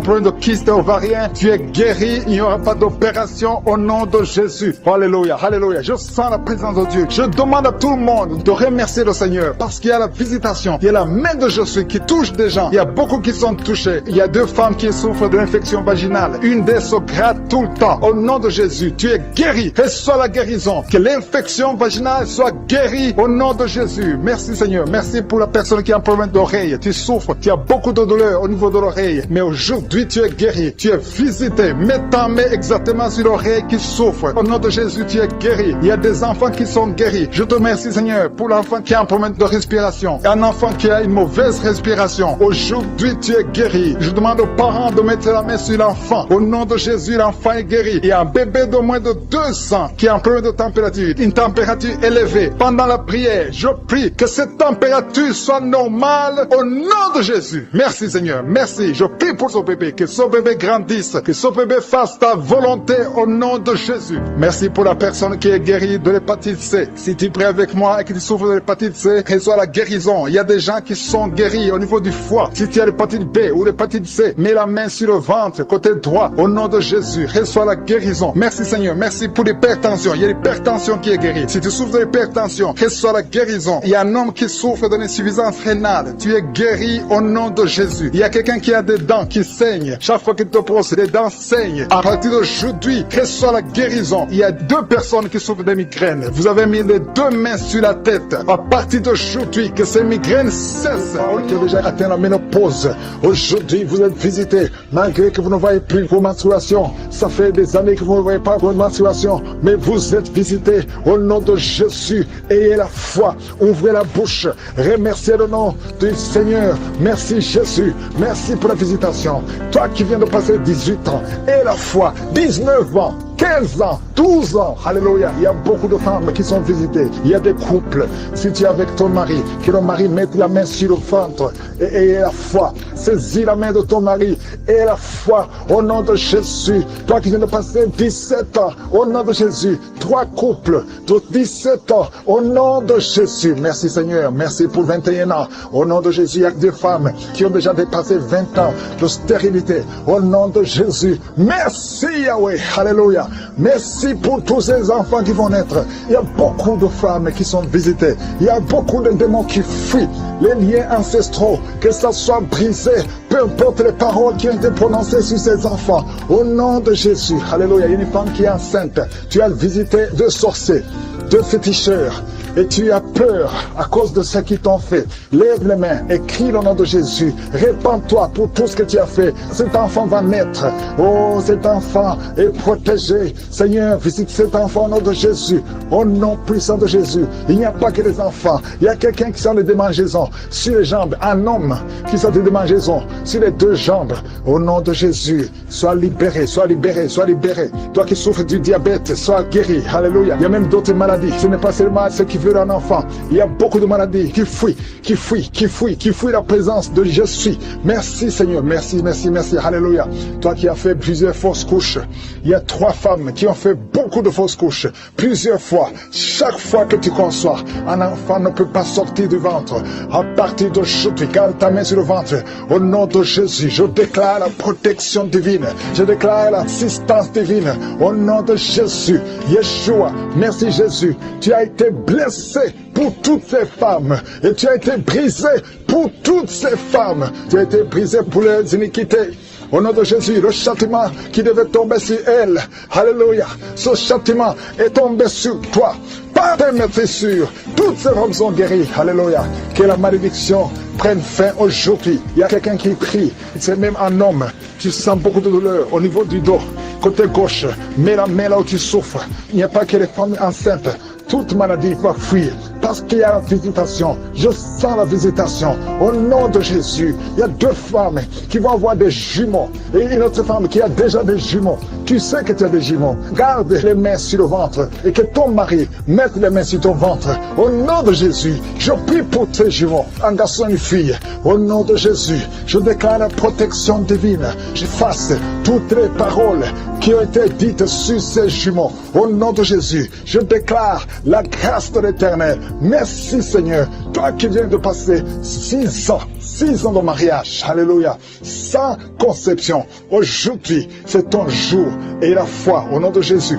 problème de kyste ovarien, tu es guéri, il n'y aura pas d'opération au nom de Jésus. Alléluia, alléluia. Je sens la présence de Dieu. Je demande à tout le monde de remercier le Seigneur parce qu'il y a la visitation, il y a la main de Jésus qui touche des gens. Il y a beaucoup qui sont touchés. Il y a 2 femmes qui souffrent de l'infection vaginale. Une d'elles se gratte tout le temps. Au nom de Jésus, tu es guéri. Reçois la guérison. Que l'infection vaginale soit guérie au nom de Jésus. Merci Seigneur. Merci pour la personne qui a un problème d'oreille. Tu souffres. Tu as beaucoup de douleur au niveau de l'oreille. Mais aujourd'hui, tu es guéri. Tu es visité. Mets ta main exactement sur l'oreille qui souffre. Au nom de Jésus, tu es guéri. Il y a des enfants qui sont guéris. Je te remercie Seigneur pour l'enfant qui a un problème de respiration. Un enfant qui a une mauvaise respiration. Aujourd'hui, tu es guéri. Je demande aux parents de mettre la main sur l'enfant. Au nom de Jésus, l'enfant est guéri. Il y a un bébé de moins de 2 ans qui a un problème de température, une température élevée. Pendant la prière, je prie que cette température soit normale au nom de Jésus. Merci Seigneur, merci. Je prie pour ce bébé, que ce bébé grandisse, que ce bébé fasse ta volonté au nom de Jésus. Merci pour la personne qui est guérie de l'hépatite C. Si tu pries avec moi et que tu souffres de l'hépatite C, reçois la guérison. Il y a des gens qui sont guéris au niveau du foie. Si tu as l'hépatite B ou l'hépatite C, mets la main sur le ventre, côté droit, au nom de Jésus. Reçois la guérison. Merci Seigneur, merci pour l'hypertension. Il y a l'hypertension qui est guérie. Si tu souffres de l'hypertension, reçois la guérison. Il y a un homme qui souffre d'une insuffisance rénale. Tu es guéri au nom de Jésus. Il y a quelqu'un qui a des dents qui saignent. Chaque fois qu'il te pose, les dents saignent. À partir d'aujourd'hui, reçois la guérison. Il y a 2 personnes qui souffrent de migraines. Vous avez mis les 2 mains sur la tête. À partir d'aujourd'hui, que ces migraines cessent. Qui ont déjà atteint la ménopause. Aujourd'hui, vous êtes visités. Malgré que vous ne voyez plus vos menstruations. Ça fait des années que vous ne voyez pas vos menstruations. Mais vous êtes visités au nom de Jésus. Ayez la foi. Ouvrez la bouche. Remerciez le nom du Seigneur. Merci Jésus. Merci pour la visitation. Toi qui viens de passer 18 ans. Ayez la foi. 19 ans. 15 ans, 12 ans, alléluia. Il y a beaucoup de femmes qui sont visitées. Il y a des couples. Si tu es avec ton mari, que le mari mette la main sur le ventre et aie la foi. Saisis la main de ton mari et la foi au nom de Jésus. Toi qui viens de passer 17 ans, au nom de Jésus. 3 couples de 17 ans, au nom de Jésus. Merci Seigneur, merci pour 21 ans. Au nom de Jésus, il y a des femmes qui ont déjà dépassé 20 ans de stérilité. Au nom de Jésus. Merci Yahweh, alléluia. Merci pour tous ces enfants qui vont naître. Il y a beaucoup de femmes qui sont visitées. Il y a beaucoup de démons qui fuient. Les liens ancestraux, que ça soit brisé, peu importe les paroles qui ont été prononcées sur ces enfants. Au nom de Jésus, alléluia. Il y a une femme qui est enceinte. Tu as visité 2 sorciers, 2 féticheurs. Et tu as peur à cause de ce qu'ils t'ont fait. Lève les mains et crie le nom de Jésus. Répands-toi pour tout ce que tu as fait. Cet enfant va naître. Oh, cet enfant est protégé. Seigneur, visite cet enfant au nom de Jésus. Au nom puissant de Jésus. Il n'y a pas que des enfants. Il y a quelqu'un qui sent des démangeaisons sur les jambes. Un homme qui sent des démangeaisons sur les 2 jambes. Au nom de Jésus, sois libéré, sois libéré, sois libéré. Toi qui souffres du diabète, sois guéri. Alléluia. Il y a même d'autres maladies. Ce n'est pas seulement ce qui veut un enfant. Il y a beaucoup de maladies qui fuient la présence de Jésus. Merci Seigneur, merci, merci, merci, alléluia. Toi qui as fait plusieurs fausses couches, il y a 3 femmes qui ont fait beaucoup de fausses couches, plusieurs fois. Chaque fois que tu conçois, un enfant ne peut pas sortir du ventre. À partir d'aujourd'hui, garde ta main sur le ventre. Au nom de Jésus, je déclare la protection divine. Je déclare l'assistance divine. Au nom de Jésus, Yeshua, merci Jésus. Tu as été blessé pour toutes ces femmes et tu as été brisé pour toutes ces femmes. Tu as été brisé pour les iniquités. Au nom de Jésus, le châtiment qui devait tomber sur elle, alléluia, ce châtiment est tombé sur toi. par tes meurtrissures, toutes ces robes sont guéries. Alléluia. Que la malédiction prenne fin aujourd'hui. Il y a quelqu'un qui crie, c'est même un homme. Tu sens beaucoup de douleur au niveau du dos, côté gauche. Mets la main là où tu souffres. Il n'y a pas que les femmes enceintes. Toute maladie va fuir parce qu'il y a la visitation. Je sens la visitation. Au nom de Jésus, il y a 2 femmes qui vont avoir des jumeaux et une autre femme qui a déjà des jumeaux. Tu sais que tu as des jumeaux. Garde les mains sur le ventre et que ton mari mette les mains sur ton ventre. Au nom de Jésus, je prie pour tes jumeaux, un garçon et une fille. Au nom de Jésus, je déclare la protection divine. J'efface toutes les paroles qui ont été dites sur ces jumeaux. Au nom de Jésus, je déclare la grâce de l'Éternel. Merci Seigneur, toi qui viens de passer 6 ans de mariage, alléluia, sans conception. Aujourd'hui, c'est ton jour et la foi au nom de Jésus.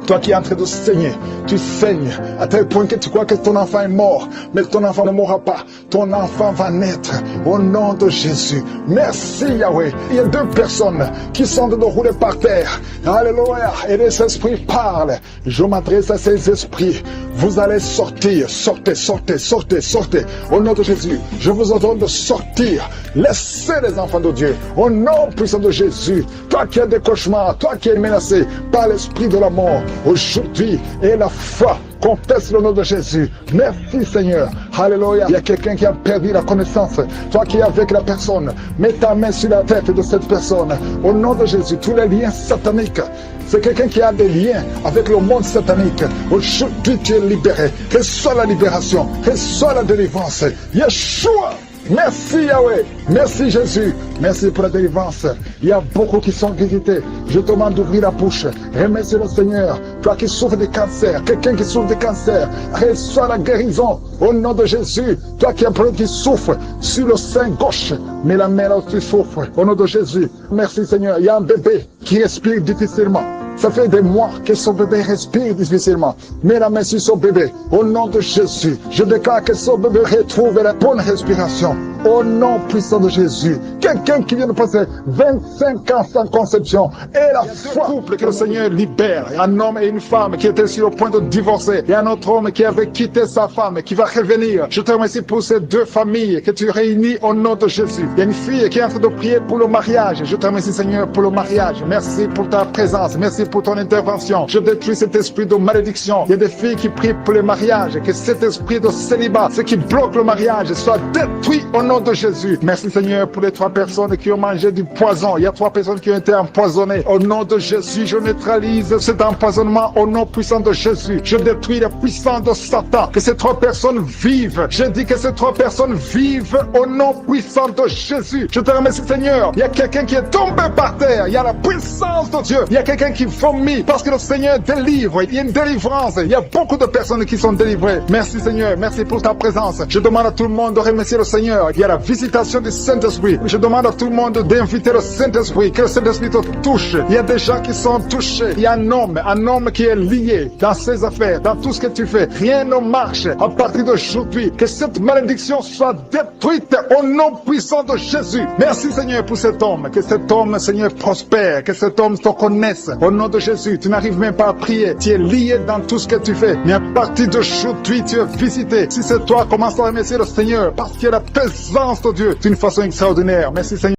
Toi qui es en train de saigner, tu saignes à tel point que tu crois que ton enfant est mort, mais ton enfant ne mourra pas. Ton enfant va naître au nom de Jésus. Merci Yahweh. Il y a 2 personnes qui sont de rouler par terre. Alléluia. Et les esprits parlent. Je m'adresse à ces esprits. Vous allez sortir. Sortez, sortez, sortez, sortez. Au nom de Jésus, je vous ordonne de sortir. Laissez les enfants de Dieu. Au nom puissant de Jésus. Toi qui as des cauchemars, toi qui es menacé par l'esprit de la mort, aujourd'hui, et la foi, confesse le nom de Jésus. Merci Seigneur. Alléluia. Il y a quelqu'un qui a perdu la connaissance. Toi qui es avec la personne, mets ta main sur la tête de cette personne. Au nom de Jésus, tous les liens sataniques. C'est quelqu'un qui a des liens avec le monde satanique. Aujourd'hui, tu es libéré. Reçois la libération. Reçois la délivrance. Yeshua. Merci Yahweh, merci Jésus, merci pour la délivrance. Il y a beaucoup qui sont visités. Je te demande d'ouvrir la bouche. Remercie le Seigneur. Toi qui souffres de cancer, quelqu'un qui souffre de cancer, reçois la guérison au nom de Jésus. Toi qui as un problème qui souffre sur le sein gauche, mets la main là où tu souffres au nom de Jésus. Merci Seigneur. Il y a un bébé qui respire difficilement. Ça fait des mois que son bébé respire difficilement. Mets la main sur son bébé. Au nom de Jésus, je déclare que son bébé retrouve la bonne respiration. Au nom puissant de Jésus. Quelqu'un qui vient de passer 25 ans sans conception. Et la foi. Couple que le Seigneur libère. Un homme et une femme qui étaient sur le point de divorcer. Et un autre homme qui avait quitté sa femme, qui va revenir. Je te remercie pour ces 2 familles que tu réunis au nom de Jésus. Il y a une fille qui est en train de prier pour le mariage. Je te remercie Seigneur pour le mariage. Merci pour ta présence. Merci pour ton intervention. Je détruis cet esprit de malédiction. Il y a des filles qui prient pour le mariage. Que cet esprit de célibat, ce qui bloque le mariage, soit détruit au nom de Jésus. Merci Seigneur pour les 3 personnes qui ont mangé du poison. Il y a 3 personnes qui ont été empoisonnées. Au nom de Jésus, je neutralise cet empoisonnement au nom puissant de Jésus. Je détruis la puissance de Satan. Que ces 3 personnes vivent. Je dis que ces 3 personnes vivent au nom puissant de Jésus. Je te remercie Seigneur. Il y a quelqu'un qui est tombé par terre. Il y a la puissance de Dieu. Il y a quelqu'un qui vomit parce que le Seigneur délivre. Il y a une délivrance. Il y a beaucoup de personnes qui sont délivrées. Merci Seigneur. Merci pour ta présence. Je demande à tout le monde de remercier le Seigneur. Il y a la visitation du Saint-Esprit. Je demande à tout le monde d'inviter le Saint-Esprit. Que le Saint-Esprit te touche. Il y a des gens qui sont touchés. Il y a un homme qui est lié dans ses affaires, dans tout ce que tu fais. Rien ne marche à partir d'aujourd'hui. Que cette malédiction soit détruite au nom puissant de Jésus. Merci Seigneur pour cet homme. Que cet homme, Seigneur, prospère. Que cet homme te connaisse. Au nom de Jésus, tu n'arrives même pas à prier. Tu es lié dans tout ce que tu fais. Mais à partir d'aujourd'hui, tu es visité. Si c'est toi, commence à remercier le Seigneur parce qu'il y a la présence de Dieu d'une façon extraordinaire. Merci Seigneur.